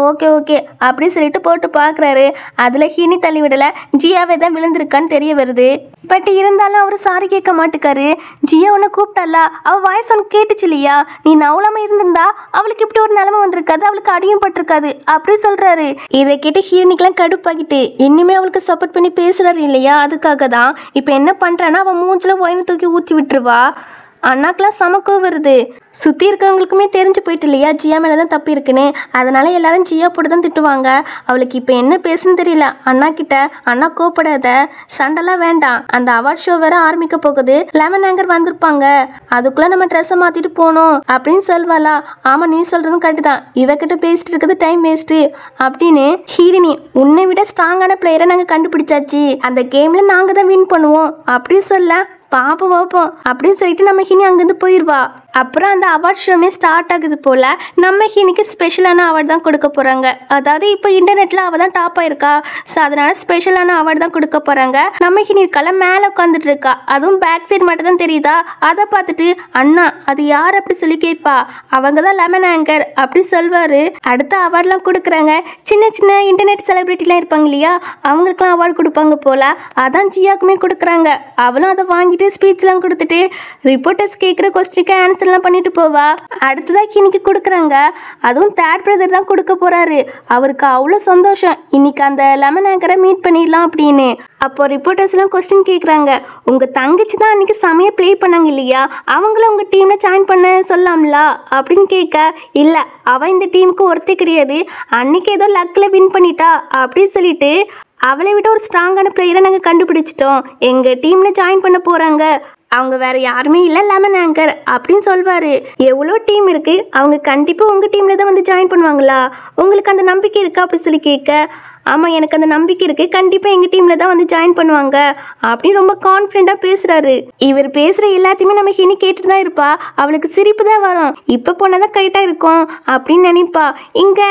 ஓகே அப்படி சொல்லிட்டு போட்டு பார்க்குறாரு. அதுல ஹீனி தள்ளி விடல ஜியாவே தான் விழுந்திருக்கான்னு தெரிய வருது. பட் இருந்தாலும் அவர் சாரி கேட்க மாட்டுக்காரு. ஜியா உன்னை கூப்பிட்டால அவ வாய்ஸ் உனக்கு கேட்டுச்சு இல்லையா, நீ நவலாம இருந்திருந்தா அவளுக்கு இப்படி ஒரு நிலைமை வந்திருக்காது, அவளுக்கு அடியும் பட்டிருக்காது அப்படி சொல்றாரு. இதை கேட்டு ஹீரோனிக்கெல்லாம் கடுப்பாகிட்டு இன்னுமே அவளுக்கு சப்போர்ட் பண்ணி பேசுறாரு இல்லையா, அதுக்காக தான் இப்போ என்ன பண்றான்னா அவன் மூஞ்சில ஒயினை தூக்கி ஊற்றி விட்டுருவா. அண்ணாக்கெல்லாம் சமக்கம் வருது. சுற்றி இருக்கவங்களுக்குமே தெரிஞ்சு போயிட்டு இல்லையா ஜியா மேலே தான் தப்பு இருக்குன்னு, அதனால எல்லாரும் ஜியா போட்டு தான் திட்டுவாங்க. அவளுக்கு இப்போ என்ன பேசுன்னு தெரியல. அண்ணா கிட்ட அண்ணா கோப்படாத, சண்டைலாம் வேண்டாம், அந்த அவார்ட் ஷோ வேற ஆரம்பிக்க போகுது, லெமன் ஆங்கர் வந்திருப்பாங்க, அதுக்குள்ளே நம்ம ட்ரெஸ்ஸை மாற்றிட்டு போகணும் அப்படின்னு சொல்வாளா. ஆமாம் நீ சொல்கிறதும் கரெக்டு தான், இவகிட்ட பேசிட்டு இருக்கிறது டைம் வேஸ்ட்டு அப்படின்னு. ஹீரோனி உன்னை விட ஸ்ட்ராங்கான பிளேயரை நாங்கள் கண்டுபிடிச்சாச்சு, அந்த கேமில் நாங்கள் தான் வின் பண்ணுவோம் அப்படி சொல்ல பாப்போம் பாப்போம் அப்படின்னு சொல்லிட்டு நம்ம ஹினி அங்கேருந்து போயிடுவா. அப்புறம் அந்த அவார்ட் ஷோமே ஸ்டார்ட் ஆகுது போல். நம்ம ஹினிக்கு ஸ்பெஷலான அவார்டு தான் கொடுக்க போகிறாங்க. அதாவது இப்போ இன்டர்நெட்டில் அவள் தான் டாப் ஆயிருக்கா. ஸோ அதனால் ஸ்பெஷலான அவார்டு தான் கொடுக்க போகிறாங்க. நம்ம ஹினி இருக்கால மேலே உட்காந்துட்டு இருக்கா. அதுவும் பேக் சைடு மட்டும் தான் தெரியுதா. அதை பார்த்துட்டு அண்ணா அது யார் அப்படி சொல்லி கேட்பா. அவங்க தான் லெமன் ஆங்கர் அப்படி சொல்வார். அடுத்த அவார்ட்லாம் கொடுக்குறாங்க. சின்ன சின்ன இன்டர்நெட் செலிபிரிட்டிலாம் இருப்பாங்க இல்லையா, அவங்களுக்குலாம் அவார்டு கொடுப்பாங்க போல். அதான் ஜியாக்குமே கொடுக்குறாங்க. அவளும் அதை வாங்கிட்டு ஸ்பீச்லாம் கொடுத்துட்டு ரிப்போர்ட்டர்ஸ் கேட்குற கொஸ்டினுக்கு ஆன்சர்லாம் பண்ணிட்டு போவா. அடுத்ததாக ஹினிக்கு கொடுக்குறாங்க. அதுவும் தேர்ட் பிரதர் தான் கொடுக்க போறாரு. அவருக்கு அவ்வளோ சந்தோஷம், இன்னைக்கு அந்த லெமன் ஆங்கரை மீட் பண்ணிடலாம் அப்படின்னு. அப்போ ரிப்போர்ட்டர்ஸ்லாம் கொஸ்டின் கேட்குறாங்க. உங்கள் தங்கச்சி தான் அன்றைக்கி செமையாக ப்ளே பண்ணாங்க இல்லையா, அவங்கள உங்கள் டீமில் ஜாயின் பண்ண சொல்லலாம்ல அப்படின்னு கேட்க, இல்லை அவள் இந்த டீமுக்கு ஒருத்தே கிடையாது, அன்றைக்கி ஏதோ லக்கில் வின் பண்ணிட்டா அப்படின்னு சொல்லிட்டு அவளை விட ஒரு ஸ்ட்ராங்கான பிளேயரை நாங்கள் கண்டுபிடிச்சிட்டோம், எங்கள் டீமில் ஜாயின் பண்ண போகிறாங்க, அவங்க வேற யாருமே இல்லை லெமன் ஆங்கர் அப்படின்னு சொல்வார். எவ்வளோ டீம் இருக்குது, அவங்க கண்டிப்பாக உங்கள் டீமில் தான் வந்து ஜாயின் பண்ணுவாங்களா, உங்களுக்கு அந்த நம்பிக்கை இருக்கா அப்படி சொல்லி கேட்க, ஆமாம் எனக்கு அந்த நம்பிக்கை இருக்குது, கண்டிப்பாக எங்கள் டீமில் தான் வந்து ஜாயின் பண்ணுவாங்க அப்படின்னு ரொம்ப கான்ஃபிடென்ட்டாக பேசுகிறாரு. இவர் பேசுகிற எல்லாத்தையுமே நம்ம ஹினி கேட்டுட்டு தான் இருப்பா. அவளுக்கு சிரிப்பு தான் வரும். இப்போ போனால் தான் கரெக்டாக இருக்கும் அப்படின்னு நினைப்பா. இங்கே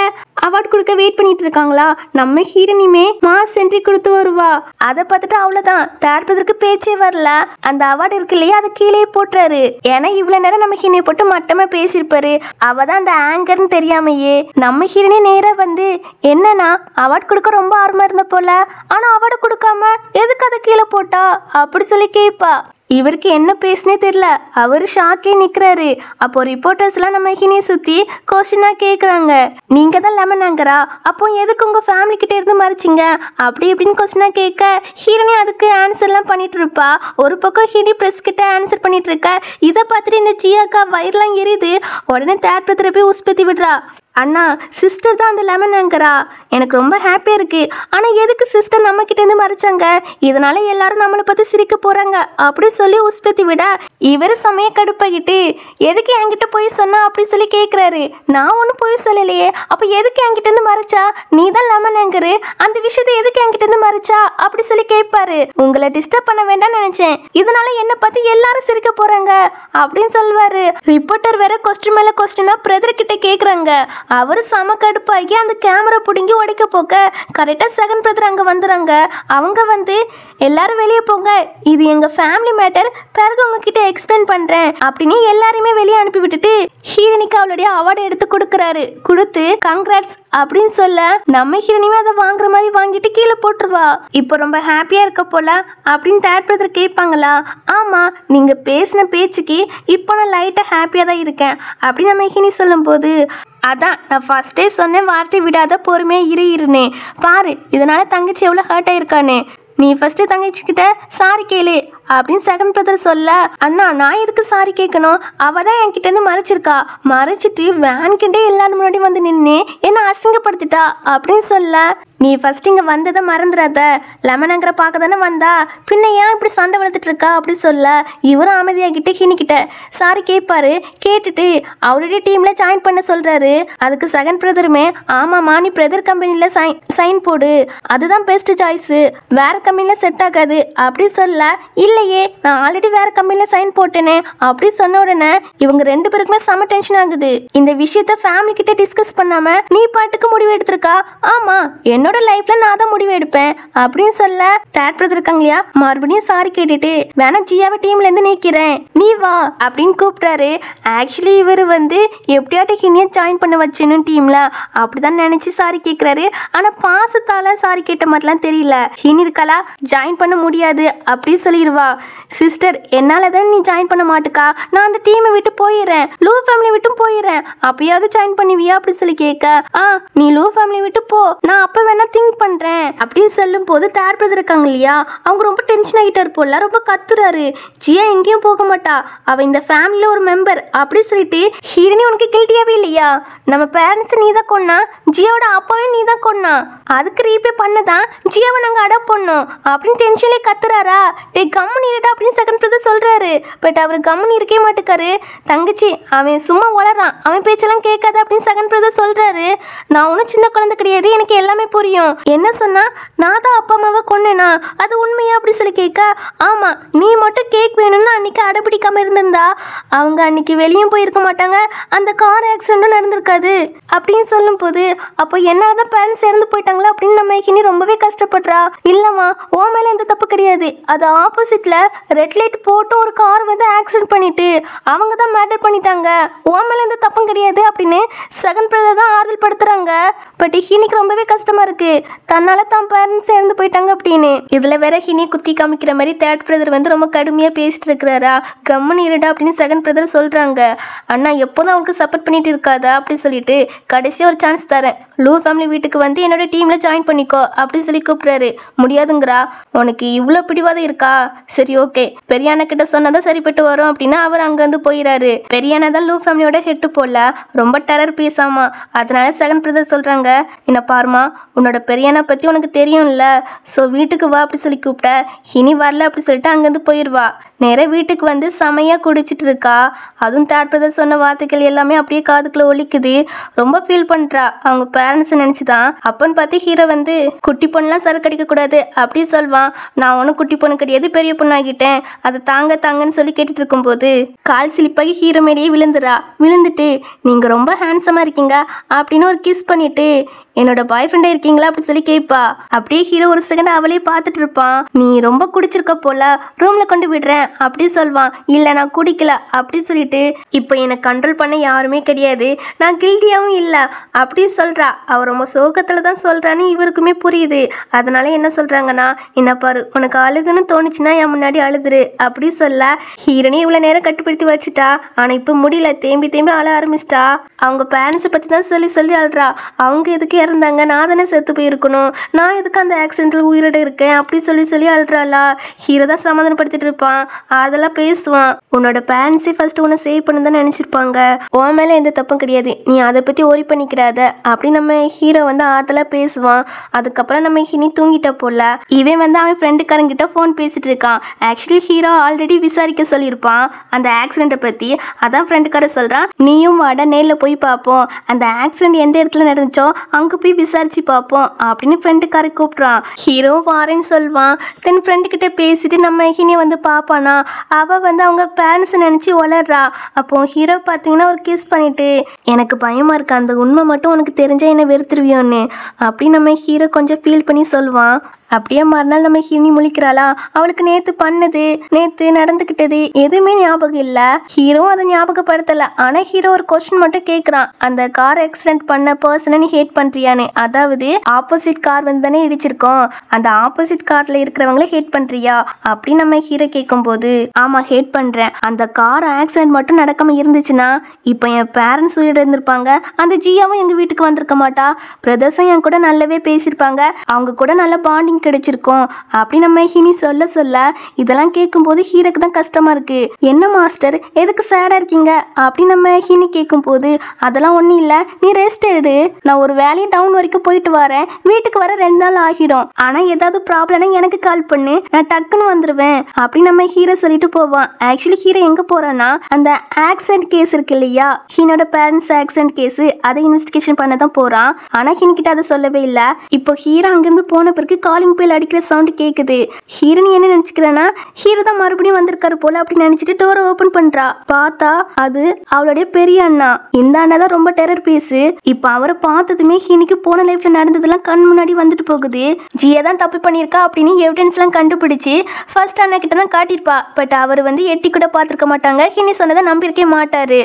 அவார்டு கொடுக்க வெயிட் பண்ணிட்டு இருக்காங்களா, நம்ம ஹீரோனியுமே மாஸ் என்ட்ரி கொடுத்து வருவா. அதை பார்த்துட்டு அவ்வளோதான், தேர்ட் பிரதருக்கு பேச்சே வரல. அந்த அவார்டு இருக்கு இல்லையா, அதை கீழே போட்டுறாரு. ஏன்னா இவ்வளோ நேரம் நம்ம ஹீரோனை போட்டு மட்டமாக பேசியிருப்பாரு. அவ தான் அந்த ஆங்கர்னு தெரியாமையே. நம்ம ஹீரோனே நேராக வந்து என்னன்னா அவார்டு கொடுக்க ரொம்ப ஆர்வமாக இருந்த போல, ஆனால் அவார்டு கொடுக்காம எதுக்கு அதை கீழே போட்டா அப்படி சொல்லி கேட்பா. இவருக்கு என்ன பேசுனே தெரியல. அவர் ஷாக்கே நிற்கிறாரு. அப்போ ரிப்போர்ட்டர்ஸ்லாம் நம்ம ஹினியை சுற்றி கொஸ்டினாக கேட்குறாங்க. நீங்கள் தான் லெமன் ஆங்கரா, அப்போ எதுக்கு உங்கள் ஃபேமிலி கிட்டே இருந்து மறைச்சிங்க அப்படி இப்படின்னு கொஸ்டினாக கேட்க, ஹீரோனி அதுக்கு ஆன்சர்லாம் பண்ணிட்டு இருப்பா. ஒரு பக்கம் ஹினி ப்ரெஸ் கிட்ட ஆன்சர் பண்ணிட்டு இருக்க. இதை பார்த்துட்டு இந்த ஜியாக்கா வயிறுலாம் எரியுது. உடனே தேர்ட் பிரதரை போய் உஸ்பத்தி விடுறா. அண்ணா சிஸ்டர் தான் அந்த லெமன் ஆங்கரா, எனக்கு ரொம்ப ஹாப்பியாக இருக்குது, ஆனால் எதுக்கு சிஸ்டர் நம்ம கிட்டேருந்து மறைச்சாங்க, இதனால எல்லாரும் நம்மளை பார்த்து சிரிக்க போகிறாங்க அப்படி சொல்லி உஸ்பத்தி விட, இவர் செமைய கடுப்பாகிட்டு எதுக்கு என்கிட்ட போய் சொன்னா அப்படி சொல்லி கேட்குறாரு. நான் ஒன்றும் போய் சொல்லலையே, அப்போ எதுக்கு என்கிட்டேருந்து மறைச்சா, நீ தான் லெமன் ஆங்கரு, அந்த விஷயத்தை எதுக்கு என்கிட்டேருந்து மறைச்சா அப்படி சொல்லி கேட்பாரு. உங்களை டிஸ்டர்ப் பண்ண வேண்டாம்னு நினச்சேன், இதனால என்னை பார்த்து எல்லாரும் சிரிக்க போகிறாங்க அப்படின்னு சொல்வாரு. ரிப்போர்ட்டர் வேற கொஸ்டின் மேலே கொஸ்டினாக பிரதர் கிட்ட கேட்குறாங்க. அவர் செம கடுப்பாகி அந்த கேமரா பிடுங்கி உடைக்க போக கரெக்டாக செகண்ட் பிரதர் அங்கே வந்துடுறாங்க. அவங்க வந்து எல்லாரும் வெளியே போங்க, இது எங்கள் ஃபேமிலி மேட்டர், பிறகு உங்ககிட்ட எக்ஸ்பிளைன் பண்ணுறேன் அப்படின்னு எல்லாரையுமே வெளியே அனுப்பி விட்டுட்டு ஹீரோனிக்கு அவளுடைய அவார்டை எடுத்து கொடுக்குறாரு. கொடுத்து கங்க்ராட்ஸ் அப்படின்னு சொல்ல, நம்ம ஹீரோனியுமே அதை வாங்குற மாதிரி வாங்கிட்டு கீழே போட்டுருவா. இப்போ ரொம்ப ஹாப்பியாக இருக்க போல அப்படின்னு தேர்ட் பிரதர் கேட்பாங்களா. ஆமாம் நீங்கள் பேசின பேச்சுக்கு இப்போ நான் லைட்டாக ஹாப்பியாக தான் இருக்கேன் அப்படின்னு நம்ம ஹீரோனி சொல்லும்போது, அதான் நான் ஃபர்ஸ்டே சொன்னேன் வார்த்தை விடாத பொறுமையாக இருனே, பாரு இதனால தங்கச்சி எவ்வளோ ஹர்ட் ஆயிருக்கானே, நீ ஃபர்ஸ்ட்டு தங்கச்சிக்கிட்ட சாரி கேளு அப்படின்னு செகண்ட் பிரதர் சொல்ல, அண்ணா நான் எதுக்கு சாரி கேட்கணும், அவள் தான் என்கிட்டேருந்து மறைச்சிருக்கா, மறைச்சிட்டு வேன்கிட்டே எல்லாரும் முன்னாடி வந்து நின்று என்ன அசிங்கப்படுத்திட்டா அப்படின்னு சொல்ல, நீ ஃபர்ஸ்ட் இங்கே வந்ததை மறந்துடாத, லெமன் ஆங்கரை பார்க்க தானே வந்தா, பின்ன ஏன் இப்படி சண்டை வளர்த்துட்டு இருக்கா அப்படி சொல்ல, இவரும் அமைதியாகிட்டு ஹினிக்கிட்ட சாரி கேட்பாரு. கேட்டுட்டு அவருடைய டீமில் ஜாயின் பண்ண சொல்கிறாரு. அதுக்கு செகண்ட் பிரதருமே, ஆமாம்மா நீ பிரதர் கம்பெனியில் சைன் போடு, அதுதான் பெஸ்ட் சாய்ஸு, வேறு கம்பெனியில் செட் ஆகாது அப்படி சொல்ல, இல்லையே நான் ஆல்ரெடி வேறு கம்பெனியில் சைன் போட்டேனே அப்படி சொன்ன உடனே இவங்க ரெண்டு பேருக்குமே செம டென்ஷன் ஆகுது. இந்த விஷயத்த ஃபேமிலி கிட்ட டிஸ்கஸ் பண்ணாமல் நீ பாட்டுக்கு முடிவு எடுத்திருக்கா, ஆமாம் என்னோட லைஃப்ல நான் தான் முடிவு எடுப்பேன் அப்படின்னு சொல்ல, தேர்ட் பிரதர் இருக்காங்க இல்லையா, மறுபடியும் சாரி கேட்டுட்டு வேணா ஜியாவை டீம்ல இருந்து நீக்கிறேன் நீ வா அப்படின்னு கூப்பிட்டாரு. ஆக்சுவலி இவர் வந்து எப்படியாட்ட ஹினியை ஜாயின் பண்ண வச்சுன்னு டீம்ல அப்படிதான் நினைச்சு சாரி கேட்கிறாரு. ஆனா பாசத்தால சாரி கேட்ட மாதிரிலாம் தெரியல. ஹினி இருக்காளா ஜாயின் பண்ண முடியாது அப்படி சொல்லிடுவா. சிஸ்டர் என்னால தான் நீ ஜாயின் பண்ண மாட்டுக்கா, நான் அந்த டீமை விட்டு போயிடுறேன், லூ ஃபேமிலி விட்டும் போயிடுறேன், அப்பயாவது ஜாயின் பண்ணுவியா அப்படி சொல்லி கேட்க, நீ லூ ஃபேமிலி விட்டு போ, நான் அப்ப வேணா திங்க் பண்றேன் அப்படின்னு சொல்லும் போது தேர்ட் பிரதர் இருக்காங்க இல்லையா, அவங்க ரொம்ப டென்ஷன் ஆகிட்டாரு போல, ரொம்ப கத்துறாரு. ஜியா எங்கேயும் போக மாட்டா, அவ இந்த ஃபேமிலியில ஒரு மெம்பர் அப்படி சொல்லிட்டு, ஹீரோனி உனக்கு கில்ட்டியாவே இல்லையா, நம்ம பேரண்ட்ஸ் நீ தான் கொன்னா, ஜியாவோட அப்பாவையும் நீ தான் கொன்னா, அதுக்கு ரீபே பண்ணதான் ஜியாவை நாங்கள் அடாப்ட் பண்ணோம் அப்படின்னு டென்ஷன்லேயே கத்துறாரா. டே கம்முன்னு இருடா அப்படின்னு செகண்ட் பிரதர் சொல்றாரு. பட் அவர் கம்முன்னு இருக்கே மாட்டுக்காரு. தங்கச்சி அவன் சும்மா வளரான், அவன் பேச்செல்லாம் கேட்காது அப்படின்னு செகண்ட் பிரதர் சொல்றாரு. நான் ஒன்றும் சின்ன குழந்தை கிடையாது, எனக்கு எல்லாமே புரியும் புரியும். என்ன சொன்னா, நான் தான் அப்பா அம்மாவை கொன்னேனா, அது உண்மையா அப்படி சொல்லி கேட்க, ஆமா நீ மட்டும் கேக் வேணும்னு அன்னைக்கு அடப்பிடிக்காம இருந்திருந்தா அவங்க அன்னைக்கு வெளியும் போயிருக்க மாட்டாங்க, அந்த கார் ஆக்சிடென்ட்டும் நடந்திருக்காது அப்படின்னு சொல்லும் போது, அப்போ என்னாலதான் பேரண்ட்ஸ் இறந்து போயிட்டாங்களா அப்படின்னு நம்ம ஹினி ரொம்பவே கஷ்டப்படுறா. இல்லம்மா உன் மேல எந்த தப்பு கிடையாது, அது ஆப்போசிட்ல ரெட் லைட் போட்டு ஒரு கார் வந்து ஆக்சிடென்ட் பண்ணிட்டு அவங்க தான் மேட்டர் பண்ணிட்டாங்க, உன் மேல எந்த தப்பும் கிடையாது அப்படின்னு செகண்ட் பிரதர் தான் ஆறுதல் படுத்துறாங்க. பட் ஹினிக்கு ரொம்பவே கஷ்டமா இருக்கு, தன்னால தான் பேரண்ட்ஸ் இறந்து போயிட்டாங்க அப்படின்னு. இதுல வேற ஹினி குத்தி காமிக்கிற மாதிரி தேர்ட் பிரதர் வந்து ரொம்ப கடுமையா பேசிட்டு இருக்கிறாரா. கம்முன்னு இருடா அப்படின்னு செகண்ட் பிரதர் சொல்றாங்க. அண்ணா எப்போதும் அவனுக்கு சப்போர்ட் பண்ணிட்டு இருக்காதா அப்படின்னு சொல்லிட்டு கடைசியாக ஒரு சான்ஸ் தரேன், லூ ஃபேமிலி வீட்டுக்கு வந்து என்னோட டீம்ல ஜாயின் பண்ணிக்கோ அப்படின்னு சொல்லி கூப்பிடுறாரு. முடியாதுங்கிறா, உனக்கு இவ்வளோ பிடிவாதம் இருக்கா, சரி ஓகே பெரிய அண்ணா கிட்ட சொன்னதான் சரிப்பட்டு வரும் அப்படின்னா அவர் அங்கேருந்து போயிடாரு. பெரிய அண்ணா தான் லூ ஃபேமிலியோட ஹெட்டு போல, ரொம்ப டெரர் பேசாமா. அதனால செகண்ட் பிரதர் சொல்றாங்க, என்ன பாருமா உன்னோட பெரிய அண்ணா பத்தி உனக்கு தெரியும்ல, ஸோ வீட்டுக்கு வா அப்படி சொல்லி கூப்பிட்ட, இனி வரல அப்படி சொல்லிட்டு அங்கேருந்து போயிடுவா. நேராக வீட்டுக்கு வந்து செமையாக குடிச்சிட்டு இருக்கா. அதுவும் தேர்ட் பிரதர் சொன்ன வார்த்தைகள் எல்லாமே அப்படியே காதுக்குள்ள ஒலிக்குது. ரொம்ப ஃபீல் பண்ணுறா அவங்க பேரண்ட்ஸை நினச்சி தான். அப்பன்னு பார்த்து ஹீரோ வந்து குட்டி பொண்ணுலாம் சரக்கு அடிக்கக்கூடாது அப்படி சொல்வான். நான் ஒன்றும் குட்டி பொண்ணு கிடையாது, பெரிய பொண்ணாகிட்டேன், அதை தாங்கன்னு சொல்லி கேட்டுட்டு இருக்கும்போது கால் சிலிப்பாகி ஹீரோ மேலேயே விழுந்துட்டு நீங்கள் ரொம்ப ஹேண்ட்ஸமாக இருக்கீங்க அப்படின்னு ஒரு கிஸ் பண்ணிட்டு என்னோட பாய் ஃப்ரெண்டாக இருக்கீங்களா அப்படி சொல்லி கேட்பா. அப்படியே ஹீரோ ஒரு செகண்ட் அவளே பார்த்துட்டு இருப்பான். நீ ரொம்ப குடிச்சிருக்க போல, ரூமில் கொண்டு விடுறேன் அப்படி சொல்வான். இல்லை நான் குடிக்கல அப்படி சொல்லிட்டு, இப்போ என்னை கண்ட்ரோல் பண்ண யாருமே கிடையாது, நான் கில்ட்டியாகவும் இல்லை அப்படி சொல்கிறா. அவள் ரொம்ப சோகத்தில் தான் சொல்கிறான்னு இவருக்குமே புரியுது. அதனால என்ன சொல்கிறாங்கன்னா, என்ன பாரு உனக்கு அழுகுன்னு தோணுச்சுன்னா என் முன்னாடி அழுதுரு அப்படி சொல்ல, ஹீரோனே இவ்வளோ நேரம் கட்டுப்படுத்தி வச்சுட்டா. ஆனால் இப்போ முடியல, தேம்பி அழ ஆரம்பிச்சிட்டா. அவங்க பேரண்ட்ஸை பற்றி தான் சொல்லி அழுறா. அவங்க எதுக்கு இருந்தாங்க, நான் தானே செத்து போயிருக்கணும், நான் எதுக்கு அந்த ஆக்சிடென்ட்ல உயிரோட இருக்கேன் அப்படி சொல்லி அழுறாளா. ஹீரோ தான் சமாதானப்படுத்திட்டு இருப்பான், அதெல்லாம் பேசுவான். உன்னோட பேரண்ட்ஸே ஃபர்ஸ்ட் உன்னை சேவ் பண்ண தான் நினைச்சிருப்பாங்க, உன் மேல எந்த தப்பும் கிடையாது, நீ அதை பத்தி ஓரி பண்ணிக்கிறாத அப்படி நம்ம ஹீரோ வந்து ஆட்டெல்லாம் பேசுவான். அதுக்கப்புறம் நம்ம ஹினி தூங்கிட்ட போல. இவன் வந்து அவன் ஃப்ரெண்டுக்காரங்கிட்ட ஃபோன் பேசிட்டு இருக்கான். ஆக்சுவலி ஹீரோ ஆல்ரெடி விசாரிக்க சொல்லியிருப்பான் அந்த ஆக்சிடென்ட்டை பத்தி. அதான் ஃப்ரெண்டுக்கார சொல்றான், நீயும் வாட நேரில் போய் பார்ப்போம், அந்த ஆக்சிடென்ட் எந்த இடத்துல நடந்துச்சோ அங்கே போய் விசாரிச்சு பார்ப்போம் அப்படின்னு ஃப்ரெண்டுக்காரை கூப்பிட்றான். ஹீரோ வாரேன்னு சொல்வான். தென் ஃப்ரெண்டு கிட்ட பேசிட்டு நம்ம ஹினியை வந்து பார்ப்பானா. அவள் வந்து அவங்க பேரண்ட்ஸை நினச்சி வளர்றா. அப்போ ஹீரோ பார்த்தீங்கன்னா ஒரு கிஸ் பண்ணிட்டு, எனக்கு பயமா இருக்கு, அந்த உண்மை மட்டும் உனக்கு தெரிஞ்சா என்னை வெறுத்துருவியோன்னு அப்படி நம்ம ஹீரோ கொஞ்சம் ஃபீல் பண்ணி சொல்வான். அப்படியே மறுநாள் நம்ம ஹினி முழிக்கிறாளா. அவளுக்கு நேத்து நடந்துக்கிட்டது எதுவுமே ஞாபகம் இல்ல. ஹீரோ அதை ஞாபகப்படுத்தல. ஆனா ஹீரோ ஒரு கொஸ்டின் மட்டும் கேட்குறான், அந்த கார் ஆக்சிடென்ட் பண்ண பர்சனை நீ ஹேட் பண்றியான்னு. அதாவது ஆப்போசிட் கார் வந்து தானே இடிச்சிருக்கோம், அந்த ஆப்போசிட் கார்ல இருக்கிறவங்கள ஹேட் பண்றியா அப்படி நம்ம ஹீரோ கேட்கும்போது, ஆமா ஹேட் பண்றேன், அந்த கார் ஆக்சிடென்ட் மட்டும் நடக்காம இருந்துச்சுன்னா இப்போ என் பேரண்ட்ஸ் உயிரோட இருந்திருப்பாங்க, அந்த ஜியாவும் எங்க வீட்டுக்கு வந்திருக்க மாட்டா, பிரதர்ஸும் என் கூட நல்லாவே பேசியிருப்பாங்க, அவங்க கூட நல்ல பாண்டிங் கிடைச்சிருக்கோம் அப்படி நம்ம ஹினி சொல்ல இதெல்லாம் கேட்கும்போது ஹீரோக்கு தான் கஷ்டமா இருக்கு. என்ன மாஸ்டர் எதுக்கு சேடா இருக்கீங்க அப்படி நம்ம ஹினி கேட்கும்போது, அதெல்லாம் ஒன்றும் இல்லை, நீ ரெஸ்ட் எடு, நான் ஒரு வேலையை டவுன் வரைக்கும் போயிட்டு வரேன், வீட்டுக்கு வர 2 நாள் ஆகிடும், ஆனா ஏதாவது ப்ராப்ளம்னா எனக்கு கால் பண்ணு, நான் டக்குன்னு வந்துடுவேன் அப்படி நம்ம ஹீரோ சொல்லிட்டு போவான். ஆக்சுவலி ஹீரோ எங்க போறான்னா, அந்த ஆக்சிடென்ட் கேஸ் இருக்கு இல்லையா, ஹீனோட பேரண்ட்ஸ் ஆக்சிடென்ட் கேஸ், அதை இன்வெஸ்டிகேஷன் பண்ண தான் போறான். ஆனா ஹின்கிட்ட அதை சொல்லவே இல்லை. இப்போ ஹீரோ அங்கிருந்து போன பிறகு காலிங் பெல் அடிக்கிற சவுண்ட் கேக்குது. ஹீரோனி என்ன நினைச்சுக்கிறேன்னா, ஹீரோ தான் மறுபடியும் வந்திருக்காரு போல அப்படி நினைச்சிட்டு டோரை ஓபன் பண்றா. பார்த்தா அது அவளுடைய பெரிய அண்ணா. இந்த அண்ணா தான் ரொம்ப டெரர் பீஸு. இப்போ அவரை பார்த்ததுமே ஹினிக்கு போன லைஃப்ல நடந்ததெல்லாம் கண் முன்னாடி வந்துட்டு போகுது. ஜியா தான் தப்பு பண்ணியிருக்கா அப்படின்னு எவிடன்ஸ் எல்லாம் கண்டுபிடிச்சு ஃபர்ஸ்ட் அண்ணா கிட்ட தான் காட்டியிருப்பா. பட் அவர் வந்து எட்டி கூட பார்த்துருக்க மாட்டாங்க, ஹினி சொன்னதை நம்பியிருக்கே மாட்டாரு.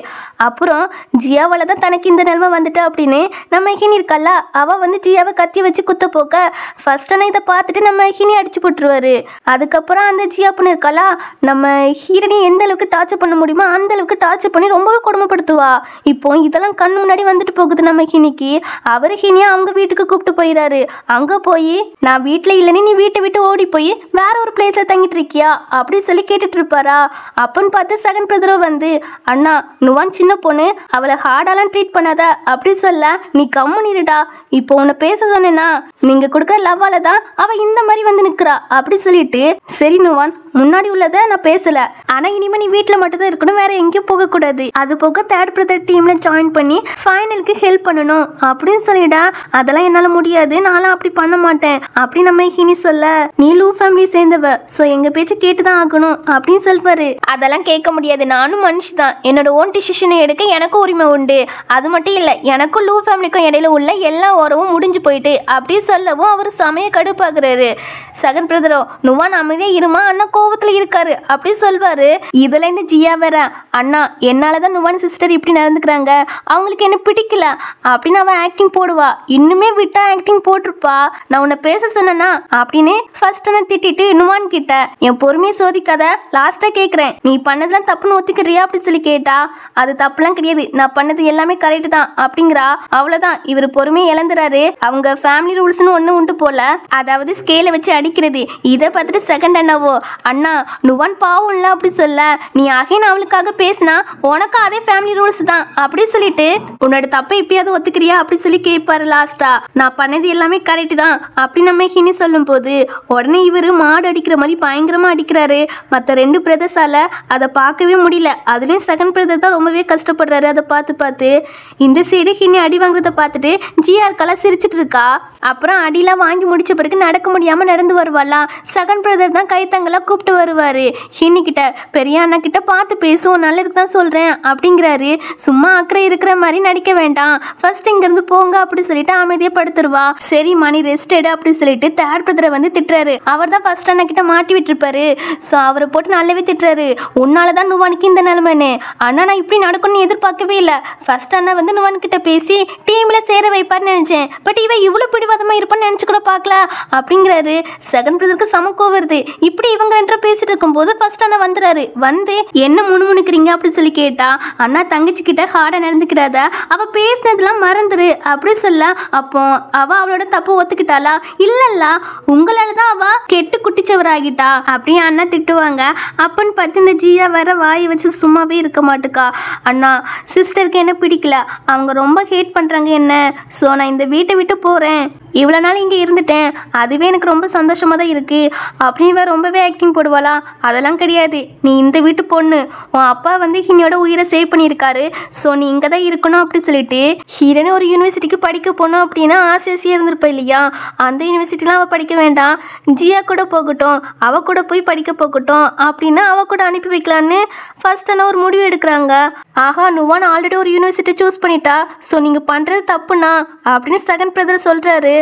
அப்புறம் ஜியாவால தான் தனக்கு இந்த நிலைமை வந்துட்டு அப்படின்னு நம்ம ஹினி இருக்கல்ல, அவ வந்து ஜியாவை கத்தி வச்சு குத்த போக்க ஃபர்ஸ்ட் அண்ணா இதை பார்த்துட்டு நம்ம ஹினி அடிச்சு போட்டுருவாரு. அதுக்கப்புறம் அந்த ஜியா பொண்ணு இருக்கலா, நம்ம ஹீரோனி எந்த அளவுக்கு டார்ச்சர் பண்ண முடியுமோ அந்த அளவுக்கு டார்ச்சர் பண்ணி ரொம்பவே கொடுமைப்படுத்துவா. இப்போ இதெல்லாம் கண் முன்னாடி வந்துட்டு போகுது நம்ம ஹினிக்கு. அவர் ஹினியா அவங்க வீட்டுக்கு கூப்பிட்டு போயிடாரு. அங்க போய், நான் வீட்டுல இல்லைன்னு நீ வீட்டை விட்டு ஓடி போய் வேற ஒரு பிளேஸ்ல தங்கிட்டு இருக்கியா அப்படி சொல்லி கேட்டுட்டு இருப்பாரா. அப்பன்னு பார்த்து செகண்ட் பிரதரோ வந்து, அண்ணா நுவான் சின்ன பொண்ணு, அவளை ஹார்டாலாம் ட்ரீட் பண்ணாத அப்படி சொல்ல, நீ கம்முனிடுடா, இப்போ உன்னை பேச சொன்னேன்னா நீங்க கொடுக்குற லவ்வால தான் அவ இந்த மாதிரி வந்து நிக்கிறா அப்படி சொல்லிட்டு, சரி நுவான் முன்னாடி உள்ளதை நான் பேசல, ஆனா இனிமே நீ வீட்டுல மட்டும் தான் இருக்கணும், வேற எங்கேயும் போக கூடாது. அது போக தேர்ட் பிரதர் டீம்ல ஜாயின் பண்ணி ஃபைனலுக்கு ஹெல்ப் பண்ணணும் அப்படின்னு சொல்லிடா. அதெல்லாம் என்னால முடியாது, நானும் அப்படி பண்ண மாட்டேன் அப்படி நம்ம ஹினி சொல்ல, நீ லூ ஃபேமிலி சேர்ந்தவ, சோ எங்க பேச்சு கேட்டுதான் ஆகணும் அப்படின்னு சொல்வாரு. அதெல்லாம் கேட்க முடியாது, நானும் மனுஷி தான், என்னோட ஓன் டிசிஷனை எடுக்க எனக்கும் உரிமை உண்டு. அது மட்டும் இல்ல, எனக்கும் லூ ஃபேமிலிக்கும் இடையில உள்ள எல்லா உறவும் முடிஞ்சு போயிட்டு அப்படி சொல்லவும் அவர் சமய கடுப்பாக்குறாரு. செகண்ட் பிரதரோ, நுவான் அமைதியா இருமா, அண்ணா கோவத்துல இருக்காரு அப்படி சொல்வாரு. இதுல இந்த ஜியா வேற, அண்ணா என்னாலதான் நுவான் சிஸ்டர் இப்படி நடந்துக்கிறாங்க, அவங்களுக்கு என்ன பிடிக்கல அப்படின்னு அவன் ஆக்டிங் போடுவா. இன்னுமே விட்டா ஆக்டிங் போட்டிருப்பா. நான் உன்னை பேச சொன்னா அப்படின்னு ஃபர்ஸ்ட் நான் திட்டிட்டு நுவான் கிட்ட, என் பொறுமையை சோதிக்காத, லாஸ்டா கேக்குறேன், நீ பண்ணதெல்லாம் தப்புன்னு ஒத்துக்கிறியா அப்படி சொல்லி கேட்டா, அது தப்புலாம் கிடையாது, நான் பண்ணது எல்லாமே கரெக்ட் தான் அப்படிங்கிறா. அவ்வளவுதான், இவர் பொறுமையை இழந்துறாரு. அவங்க ஃபேமிலி ரூல்ஸ்னு ஒண்ணு உண்டு போல, அதாவது ஸ்கேலை வச்சு அடிக்கிறது. இதை பார்த்துட்டு செகண்ட் அண்ணாவோ, அண்ணா நுவான் பாவம் இல்ல அப்படி சொல்ல, நீ அகைன் அவளுக்காக பேசினா உனக்கு அதே ஃபேமிலி ரூல்ஸ் தான் அப்படி சொல்லிட்டு, உன்னோட தப்பை இப்பயாவது ஒத்துக்கிறியா அப்படி சொல்லி கேட்பாரு லாஸ்டா. நான் பண்ணது எல்லாமே கரெக்ட் தான் அப்படி நம்ம ஹினி சொல்லும் போது உடனே இவரு மாடு அடிக்கிற மாதிரி பயங்கரமா அடிக்கிறாரு. மற்ற ரெண்டு பிரதர்ஸால அதை பார்க்கவே முடியல. அதுலயும் செகண்ட் பிரதர் தான் ரொம்பவே கஷ்டப்படுறாரு அதை பார்த்து. இந்த சைடு ஹினி அடி வாங்குறத பார்த்துட்டு ஜிஆர்கெல்லாம் சிரிச்சிட்டு இருக்கா. அப்புறம் அடிலாம் வாங்கி முடிச்ச பிறகு நடக்க முடியாம நடந்து வருவாளாம். செகண்ட் பிரதர் தான் கைத்தங்கெல்லாம் கூப்பிட்டு வருவாரு. ஹினி கிட்ட, பெரிய அண்ணா கிட்ட பார்த்து பேசுவோம், நல்லதுக்கு தான் சொல்றேன் அப்படிங்கிறாரு. சும்மா அக்கறை இருக்கிற மாதிரி நடிக்க வேண்டாம், ஃபர்ஸ்ட் இங்க இருந்து போங்க அப்படி சொல்லிட்டு அமைதியா படுத்துருவா. சரி மணி ரெஸ்ட் எடு அப்படி சொல்லிட்டு தேர்ட் பிரதரை வந்து திட்டுறாரு. அவர் தான் ஃபர்ஸ்ட் அண்ணா கிட்ட மாட்டி விட்டுருப்பாரு. ஸோ அவரை போட்டு நல்லாவே திட்டுறாரு. உன்னாலதான் நுவானுக்கு இந்த நிலைமைன்னு, அண்ணா நான் இப்படி நடக்கும்னு எதிர்பார்க்கவே இல்லை. ஃபர்ஸ்ட் அண்ணா வந்து நுவான் கிட்ட பேசி டீம்ல சேர வைப்பார்னு நினைச்சேன், பட் இவ இவ்வளவு பிடிவாதமா இருப்பான்னு நினைச்சு கூட பார்க்கல அப்படிங்கிறாரு. செகண்ட் பிரதருக்கு சமக்கோ வருது. இப்படி இவங்க ரெண்டு பேசிட்டு இருக்கும் போது ஃபர்ஸ்ட் அண்ணா வந்துறாரு. வந்து என்ன முணுமுணுக்கிறீங்க அப்படி சொல்லி கேட்டா, அண்ணா தங்கச்சி கிட்ட ஹார்டா நடந்துக்கிறாத, அவ பேசினதெல்லாம் மறந்துரு அப்படி சொல்ல. அப்போ அவ அவளோட தப்பு ஒத்துக்கிட்டாளா? இல்லல்ல, உங்களாலதான் அவ கெட்டு குட்டிச்சவராகிட்டா அப்படி அண்ணா திட்டுவாங்க. அப்பன்னு பார்த்து இந்த ஜியா வேற வாயை வச்சு சும்மாவே இருக்க மாட்டுக்கா. அண்ணா சிஸ்டருக்கு என்ன பிடிக்கல, அவங்க ரொம்ப ஹேட் பண்றாங்க என்ன, ஸோ நான் இந்த வீட்டை விட்டு போறேன், இவ்வளோ நாள் இங்கே இருந்துட்டேன், அதுவே எனக்கு ரொம்ப சந்தோஷமாக தான் இருக்குது அப்படின்னு ரொம்பவே ஆக்டிங் போடுவாளா. அதெல்லாம் கிடையாது, நீ இந்த வீட்டு பொண்ணு, உன் அப்பா வந்து ஹினியோட உயிரை சேவ் பண்ணியிருக்காரு, ஸோ நீ இங்கே தான் இருக்கணும் அப்படி சொல்லிட்டு ஹீரோனே ஒரு யூனிவர்சிட்டிக்கு படிக்க போகணும் அப்படின்னா ஆசையாக இருந்திருப்பா இல்லையா. அந்த யூனிவர்சிட்டிலாம் அவள் படிக்க வேண்டாம், ஜியா கூட போகட்டும், அவள் கூட போய் படிக்க போகட்டும் அப்படின்னு அவள் கூட அனுப்பி வைக்கலான்னு ஃபர்ஸ்ட் ஆனால் ஒரு முடிவு எடுக்கிறாங்க. ஆஹா நுவான் ஆல்ரெடி ஒரு யூனிவர்சிட்டி சூஸ் பண்ணிட்டா, ஸோ நீங்கள் பண்ணுறது தப்புண்ணா அப்படின்னு செகண்ட் பிரதர் சொல்கிறாரு.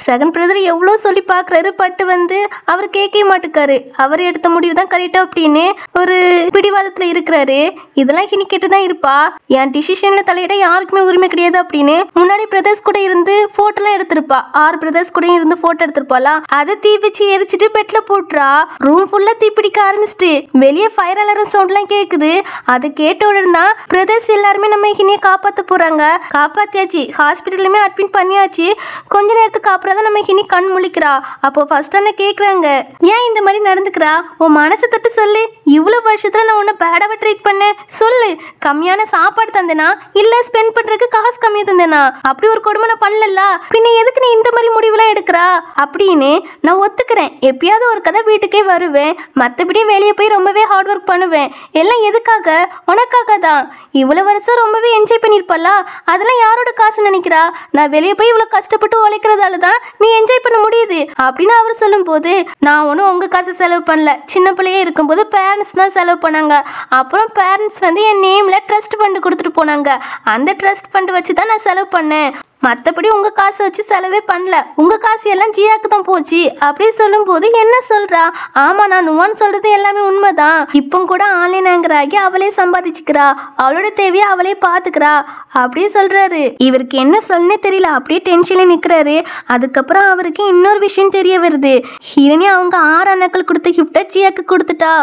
செகண்ட் பிரதர் எவ்வளோ சொல்லி பார்க்குறாரு, பட் வந்து அவர் கேட்கவே மாட்டுக்காரு. அவர் எடுத்த முடிவு தான் கரெக்டாக அப்படின்னு ஒரு பிடிவாதத்தில் இருக்கிறாரு. இதெல்லாம் ஹினி கேட்டு தான் இருப்பா, என் டிசிஷனில் தலையிட யாருக்குமே உரிமை கிடையாது அப்படின்னு முன்னாடி பிரதர்ஸ் கூட இருந்து ஃபோட்டோலாம் எடுத்திருப்பா. 6 பிரதர்ஸ் கூட இருந்து ஃபோட்டோ எடுத்திருப்பாளா, அதை தீ வச்சு எரிச்சிட்டு பெட்டில் போட்டுறா. ரூம் ஃபுல்லாக தீ பிடிக்க ஆரம்பிச்சிட்டு வெளியே ஃபயர் அலர்ம் சவுண்ட்லாம் கேட்குது. அதை கேட்ட உடனே தான் பிரதர்ஸ் எல்லாருமே நம்ம ஹினியை காப்பாற்ற போகிறாங்க. காப்பாற்றியாச்சு, ஹாஸ்பிட்டலுமே அட்மிட் பண்ணியாச்சு. கொஞ்ச நேரத்துக்கு அப்புறம் தான் நம்ம ஹினி கண் முழிக்கிறா. அப்போ ஃபர்ஸ்ட் அண்ணா கேட்குறாங்க, ஏன் இந்த மாதிரி நடந்துக்கிறா, உன் மனசை தொட்டு சொல்லு, இவ்வளோ வருஷத்துல நான் உன்னை பேடாவை ட்ரீட் பண்ணேன் சொல்லு, கம்மியான சாப்பாடு தந்தேனா இல்லை ஸ்பெண்ட் பண்ணுறதுக்கு காசு கம்மியாக தந்தேனா, அப்படி ஒரு கொடுமை நான் பண்ணல, பின்ன எதுக்கு நீ இந்த மாதிரி முடிவுலாம் எடுக்கிறா அப்படின்னு. நான் ஒத்துக்கிறேன், எப்பயாவது ஒரு கதை வீட்டுக்கே வருவேன், மற்றபடி வெளியே போய் ரொம்பவே ஹார்ட் ஒர்க் பண்ணுவேன், எல்லாம் எதுக்காக, உனக்காக தான். இவ்வளோ வருஷம் ரொம்பவே என்ஜாய் பண்ணியிருப்பல்ல, அதெல்லாம் யாரோட காசு நினைக்கிறா, நான் வெளியே போய் இவ்வளோ கஷ்டப்பட்டு உழைக்கிறதால தான் நீ என்ஜாய் பண்ண முடியுது அப்படின்னு அவர் சொல்லும் போது, நான் ஒன்றும் உங்க காசு செலவு பண்ணல, சின்ன பிள்ளையே இருக்கும்போது பேரண்ட்ஸ் தான் செலவு பண்ணாங்க, அப்புறம் பேரண்ட்ஸ் வந்து என் நேம்ல ட்ரஸ்ட் ஃபண்ட் கொடுத்துட்டு போனாங்க, அந்த ட்ரஸ்ட் ஃபண்ட் வச்சு தான் நான் செலவு பண்ணேன், மற்றபடி உங்க காசு வச்சு செலவே பண்ணல, உங்க காசு எல்லாம் ஜியாக்கு தான் போச்சு அப்படி சொல்லும் போது என்ன சொல்றா, ஆமா நான் நுவான் சொல்றது எல்லாமே உண்மைதான், இப்போ கூட ஆன்லைன் ஆங்கர் ஆகி அவளே சம்பாதிச்சுக்கிறா, அவளோட தேவையை அவளே பாத்துக்கிறா அப்படி சொல்றாரு. இவருக்கு என்ன சொல்லனே தெரியல, அப்படியே டென்ஷன்ல நிக்கிறாரு. அதுக்கப்புறம் அவருக்கு இன்னொரு விஷயம் தெரிய வருது, ஹீரோனி அவங்க 6 அண்ணாக்கள் கொடுத்த கிஃப்டை ஜியாக்கு கொடுத்துட்டா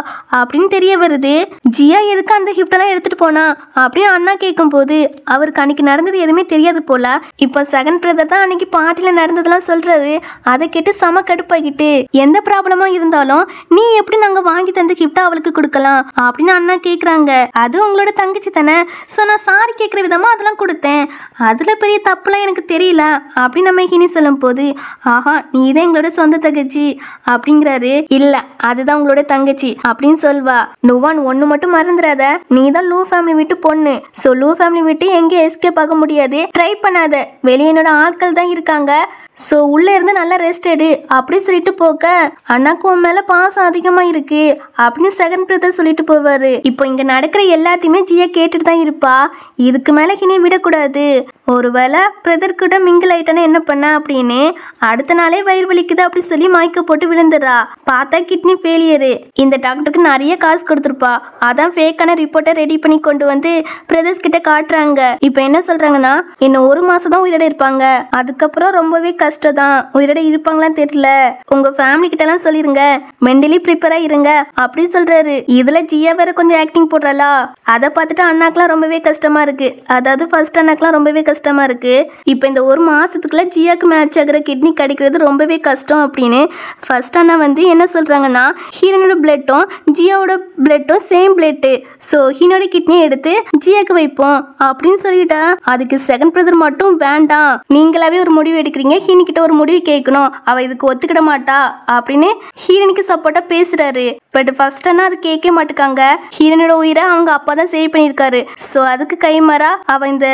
அப்படின்னு தெரிய வருது. ஜியா எதுக்கு அந்த கிஃப்ட் எல்லாம் எடுத்துட்டு போனா அப்படின்னு அண்ணா கேட்கும் போது அவருக்கு அன்னைக்கு நடந்தது எதுவுமே தெரியாது போல. இப்போ செகண்ட் பிரதர் தான் அன்னைக்கு பார்ட்டில நடந்ததெல்லாம் சொல்றாரு. அதை கேட்டு செம கடுப்பாகிட்டு, எந்த ப்ராப்ளமா இருந்தாலும் நீ எப்படி நாங்க வாங்கி தந்த கிஃப்டா அவளுக்கு கொடுக்கலாம் அப்படின்னு அண்ணா கேக்குறாங்க. அது உங்களோட தங்கச்சி தானே, ஸோ நான் சாரி கேட்குற விதமா அதெல்லாம் கொடுத்தேன், அதுல பெரிய தப்புலாம் எனக்கு தெரியல அப்படின்னு நம்ம ஹினி சொல்லும் போது, ஆஹா நீ தான் எங்களோட சொந்த தங்கச்சி அப்படிங்கிறாரு. இல்ல அதுதான் உங்களோட தங்கச்சி அப்படின்னு சொல்வா. நுவான் ஒண்ணு மட்டும் மறந்துடாத, நீ தான் லூ ஃபேமிலி விட்டு பொண்ணு, ஸோ லூ ஃபேமிலி விட்டு எங்கேயும் எஸ்கேப் ஆக முடியாது, ட்ரை பண்ணாத, வெளியே என்னோட ஆட்கள் தான் இருக்காங்க, ஸோ உள்ளே இருந்து நல்லா ரெஸ்ட் எடு அப்படி சொல்லிட்டு போக, அண்ணாக்கு உன் மேலே பாசம் அதிகமாக இருக்கு அப்படின்னு செகண்ட் பிரதர் சொல்லிட்டு போவார். இப்போ இங்கே நடக்கிற எல்லாத்தையுமே ஜியா கேட்டுட்டு தான் இருப்பா. இதுக்கு மேலே ஹினி விடக்கூடாது, ஒருவேளை பிரதர் கூட மிங்கிள் ஆயிட்டானே என்ன பண்ண அப்படின்னு அடுத்த நாளே வயிறு வலிக்குது அப்படி சொல்லி மயக்க போட்டு விழுந்துடுறா. பார்த்தா கிட்னி ஃபெயிலியரு. இந்த டாக்டருக்கு நிறைய காசு கொடுத்துருப்பா, அதான் ஃபேக்கான ரிப்போர்ட்டை ரெடி பண்ணி கொண்டு வந்து பிரதர்ஸ் கிட்ட காட்டுறாங்க. இப்போ என்ன சொல்றாங்கன்னா, இன்னும் 1 மாசம் தான் உயிரோட இருப்பாங்க, அதுக்கப்புறம் ரொம்பவே கஷ்டம் தான், உயிரோட இருப்பாங்களான்னு தெரியல, உங்க ஃபேமிலி கிட்ட எல்லாம் சொல்லிருங்க, மென்டலி ப்ரிப்பேரா இருங்க அப்படி சொல்றாரு. இதுல ஜியா வேற கொஞ்சம் ஆக்டிங் போடுறாளா, அதை பார்த்துட்டு அண்ணாக்கெல்லாம் ரொம்பவே கஷ்டமா இருக்கு. அதாவது ஃபர்ஸ்ட் அண்ணாக்கெல்லாம் ரொம்பவே கஷ்டமா இருக்கு. இப்போ இந்த 1 மாசத்துக்குள்ள ஜியாக்கு மேட்ச் ஆகிற கிட்னி கிடைக்கிறது ரொம்பவே கஷ்டம் அப்படின்னு ஃபர்ஸ்ட் அண்ணா வந்து என்ன சொல்றாங்கன்னா, ஹீரோனோட பிளட்டும் ஜியாவோட பிளட்டும் சேம் பிளட்டு, ஸோ ஹீரோட கிட்னியை எடுத்து ஜியாக்கு வைப்போம் அப்படின்னு சொல்லிட்டா. அதுக்கு செகண்ட் பிரதர் மட்டும் வேண்டாம், நீங்களாவே ஒரு முடிவு எடுக்கிறீங்க, ஹீனி கிட்ட ஒரு முடிவு கேட்கணும், அவ இதுக்கு ஒத்துக்கிட மாட்டா அப்படின்னு ஹீரோனுக்கு சப்போர்ட்டா பேசுறாரு. பட் ஃபர்ஸ்ட் அண்ணா அது கேட்க மாட்டுக்காங்க. ஹீரோனோட உயிரை அவங்க அப்பா தான் சேவ் பண்ணியிருக்காரு, ஸோ அதுக்கு கைமாறா அவ இந்த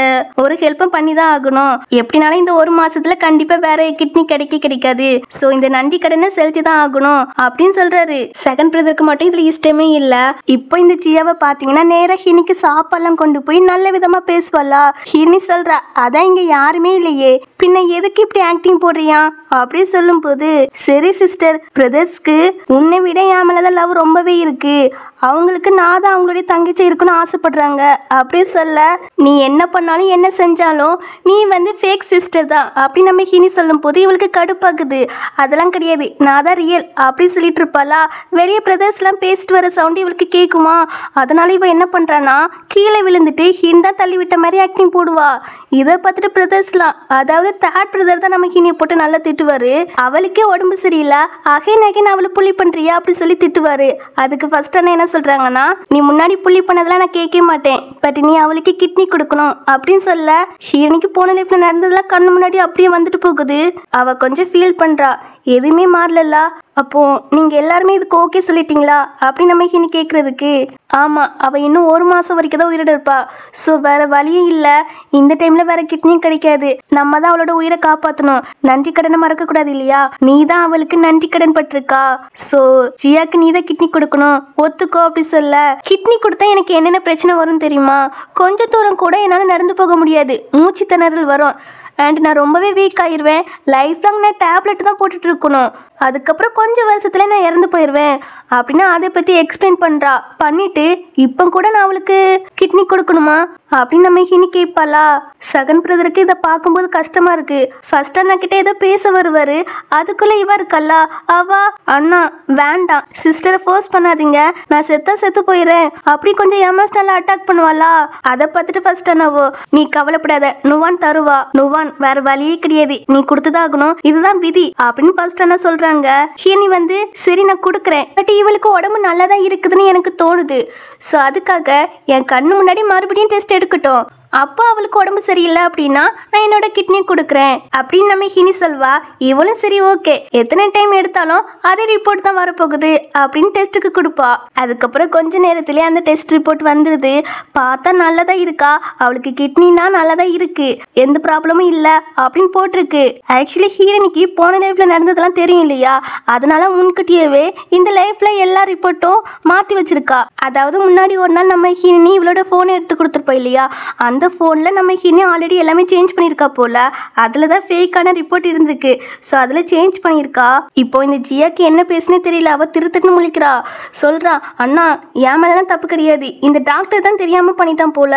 ஒரு ஹெல்ப்பும் பண்ணி தான் ஆகணும். எப்படினாலும் இந்த 1 மாசத்துல கண்டிப்பா வேற கிட்னி கிடைக்காது, ஸோ இந்த நன்றி கடனை செலுத்தி தான் ஆகணும் அப்படின்னு சொல்றாரு. செகண்ட் பிரதருக்கு மட்டும் இதுல இஷ்டமே இல்ல. இப்போ இந்த ஜியாவை பாத்தீங்கன்னா நேரா ஹினிக்கு சாப்பாடுலாம் கொண்டு போய் நல்ல விதமா பேசுவாளா. ஹினி சொல்றா, அதான் இங்க யாருமே இல்லையே, பின்ன எதுக்கு இப்படி ஆக்டிங் போடுறியா அப்படி சொல்லும் போது, சரி சிஸ்டர், பிரதர்ஸ்க்கு உன்னை விட என் மேலதான் லவ் ரொம்பவே இருக்கு, அவங்களுக்கு நான் தான் அவங்களுடைய தங்கச்சி இருக்குன்னு ஆசைப்படுறாங்க அப்படி சொல்ல, நீ என்ன பண்ணாலும் என்ன செஞ்சாலும் நீ வந்து ஃபேக் சிஸ்டர் தான் அப்படி நம்ம ஹினி சொல்லும் போது இவளுக்கு கடுப்பாகுது. அதெல்லாம் கிடையாது, நான் தான் ரியல் அப்படி சொல்லிட்டு இருப்பாளா. வெளியே பிரதர்ஸ்லாம் பேசிட்டு வர சவுண்ட் இவளுக்கு கேட்குமா, அதனால இவ என்ன பண்றானா கீழே விழுந்துட்டு ஹின் தான் தள்ளி விட்ட மாதிரி ஆக்டிங் போடுவா. இதை பார்த்துட்டு பிரதர்ஸ்லாம், அதாவது தேர்ட் பிரதர் தான் நம்ம ஹினியை போட்டு நல்லா திட்டுவாரு. அவளுக்கே உடம்பு சரியில்லை, அகைன் அவளை புள்ளி பண்றியா அப்படி சொல்லி திட்டுவாரு. அதுக்கு ஃபர்ஸ்ட் அண்ணா என்ன சொல்றாங்கன்னா, நீ முன்னாடி புள்ளி பண்ணதெல்லாம் நான் கேட்க மாட்டேன், பட் நீ அவளுக்கு கிட்னி கொடுக்கணும் அப்படின்னு சொல்ல, ஹீரோனிக்கு போன லைஃப்ல நடந்ததெல்லாம் கண்ணு முன்னாடி அப்படியே வந்துட்டு போகுது. அவ கொஞ்சம் ஃபீல் பண்றா, எதுவுமே மாறல. அப்போ நீங்க எல்லாருமே இதுக்கு ஓகே சொல்லிட்டீங்களா அப்படி நம்ம ஹினி கேட்கறதுக்கு, ஆமா அவ இன்னும் 1 மாசம் வரைக்கும் தான் உயிரோட இருப்பா, ஸோ வேற வழியும் இல்லை, இந்த டைம்ல வேற கிட்னியும் கிடைக்காது, நம்ம தான் அவளோட உயிரை காப்பாற்றணும், நன்றி கடனை மறக்க கூடாது இல்லையா, நீ தான் அவளுக்கு நன்றி கடன் பட்டிருக்கா, ஸோ ஜியாக்கு நீ தான் கிட்னி கொடுக்கணும், ஒத்துக்கோ அப்படி சொல்ல. கிட்னி கொடுத்தா எனக்கு என்னென்ன பிரச்சனை வரும் தெரியுமா, கொஞ்சம் தூரம் கூட என்னால் நடந்து போக முடியாது, மூச்சு திணறல் வரும், அண்ட் நான் ரொம்பவே வீக் ஆயிடுவேன், லைஃப் லாங் நான் டேப்லெட் தான் போட்டுட்டு இருக்கணும், அதுக்கப்புறம் கொஞ்சம் வருஷத்துல நான் இறந்து போயிடுவேன் அப்படின்னு அதை பற்றி எக்ஸ்பிளைன் பண்ணுறா. பண்ணிட்டு இப்போ கூட நான் அவளுக்கு கிட்னி கொடுக்கணுமா அப்படின்னு நம்ம ஹினி கேட்பாளா. செகண்ட் பிரதருக்கு இதை பார்க்கும்போது கஷ்டமா இருக்கு. ஃபர்ஸ்ட் அண்ணா கிட்ட ஏதோ பேச வருவாரு, அதுக்குள்ள இவ இருக்கல்லா, அவ அண்ணா வேண்டாம் சிஸ்டரை ஃபோர்ஸ் பண்ணாதீங்க, நான் செத்து போயிடுறேன் அப்படி கொஞ்சம் எமோஷனலா அட்டாக் பண்ணுவாளா. அதை பார்த்துட்டு ஃபர்ஸ்ட் அண்ணாவோ, நீ கவலைப்படாத, நுவான் தருவா, நுவான் வேற வழியே கிடையாது, நீ கொடுத்துதாகணும், இதுதான் விதி அப்படின்னு ஃபர்ஸ்ட் அண்ணா சொல்றாங்க. ஹினி வந்து சரி நான் கொடுக்குறேன், பட் இவளுக்கு உடம்பு நல்லா தான் இருக்குதுன்னு எனக்கு தோணுது, ஸோ அதுக்காக என் கண்ணு முன்னாடி மறுபடியும் டெஸ்ட் எடுக்கட்டும், அப்போ அவளுக்கு உடம்பு சரியில்லை அப்படின்னா நான் என்னோட கிட்னி கொடுக்குறேன் அப்படின்னு நம்ம ஹினி சொல்வா. இவளும் சரி ஓகே, எத்தனை டைம் எடுத்தாலும் அதே ரிப்போர்ட் தான் வரப்போகுது அப்படின்னு டெஸ்ட்டுக்கு கொடுப்பா. அதுக்கப்புறம் கொஞ்ச நேரத்திலே அந்த டெஸ்ட் ரிப்போர்ட் வந்துடுது. பார்த்தா நல்லதா இருக்கா, அவளுக்கு கிட்னினா நல்லதா இருக்கு, எந்த ப்ராப்ளமும் இல்லை அப்படின்னு போட்டிருக்கு. ஆக்சுவலி ஹீரோனிக்கு போன லைஃப்ல நடந்ததெல்லாம் தெரியும் இல்லையா, அதனால முன்கூட்டியவே இந்த லைஃப்ல எல்லா ரிப்போர்ட்டும் மாற்றி வச்சிருக்கா. அதாவது முன்னாடி ஒரு நாள் நம்ம ஹீரோனி இவளோட ஃபோனை எடுத்து கொடுத்துருப்போம் இல்லையா, அந்த ஃபோனில் நம்ம ஹினி ஆல்ரெடி எல்லாமே சேஞ்ச் பண்ணியிருக்கா போல, அதில் தான் ஃபேக்கான ரிப்போர்ட் இருந்திருக்கு, ஸோ அதில் சேஞ்ச் பண்ணியிருக்கா. இப்போ இந்த ஜியாக்கு என்ன பேசுனே தெரியல, அவள் திருத்துன்னு முழிக்கிறா. சொல்கிறா, அண்ணா என் மேலாம் தப்பு கிடையாது, இந்த டாக்டர் தான் தெரியாமல் பண்ணிட்டான் போல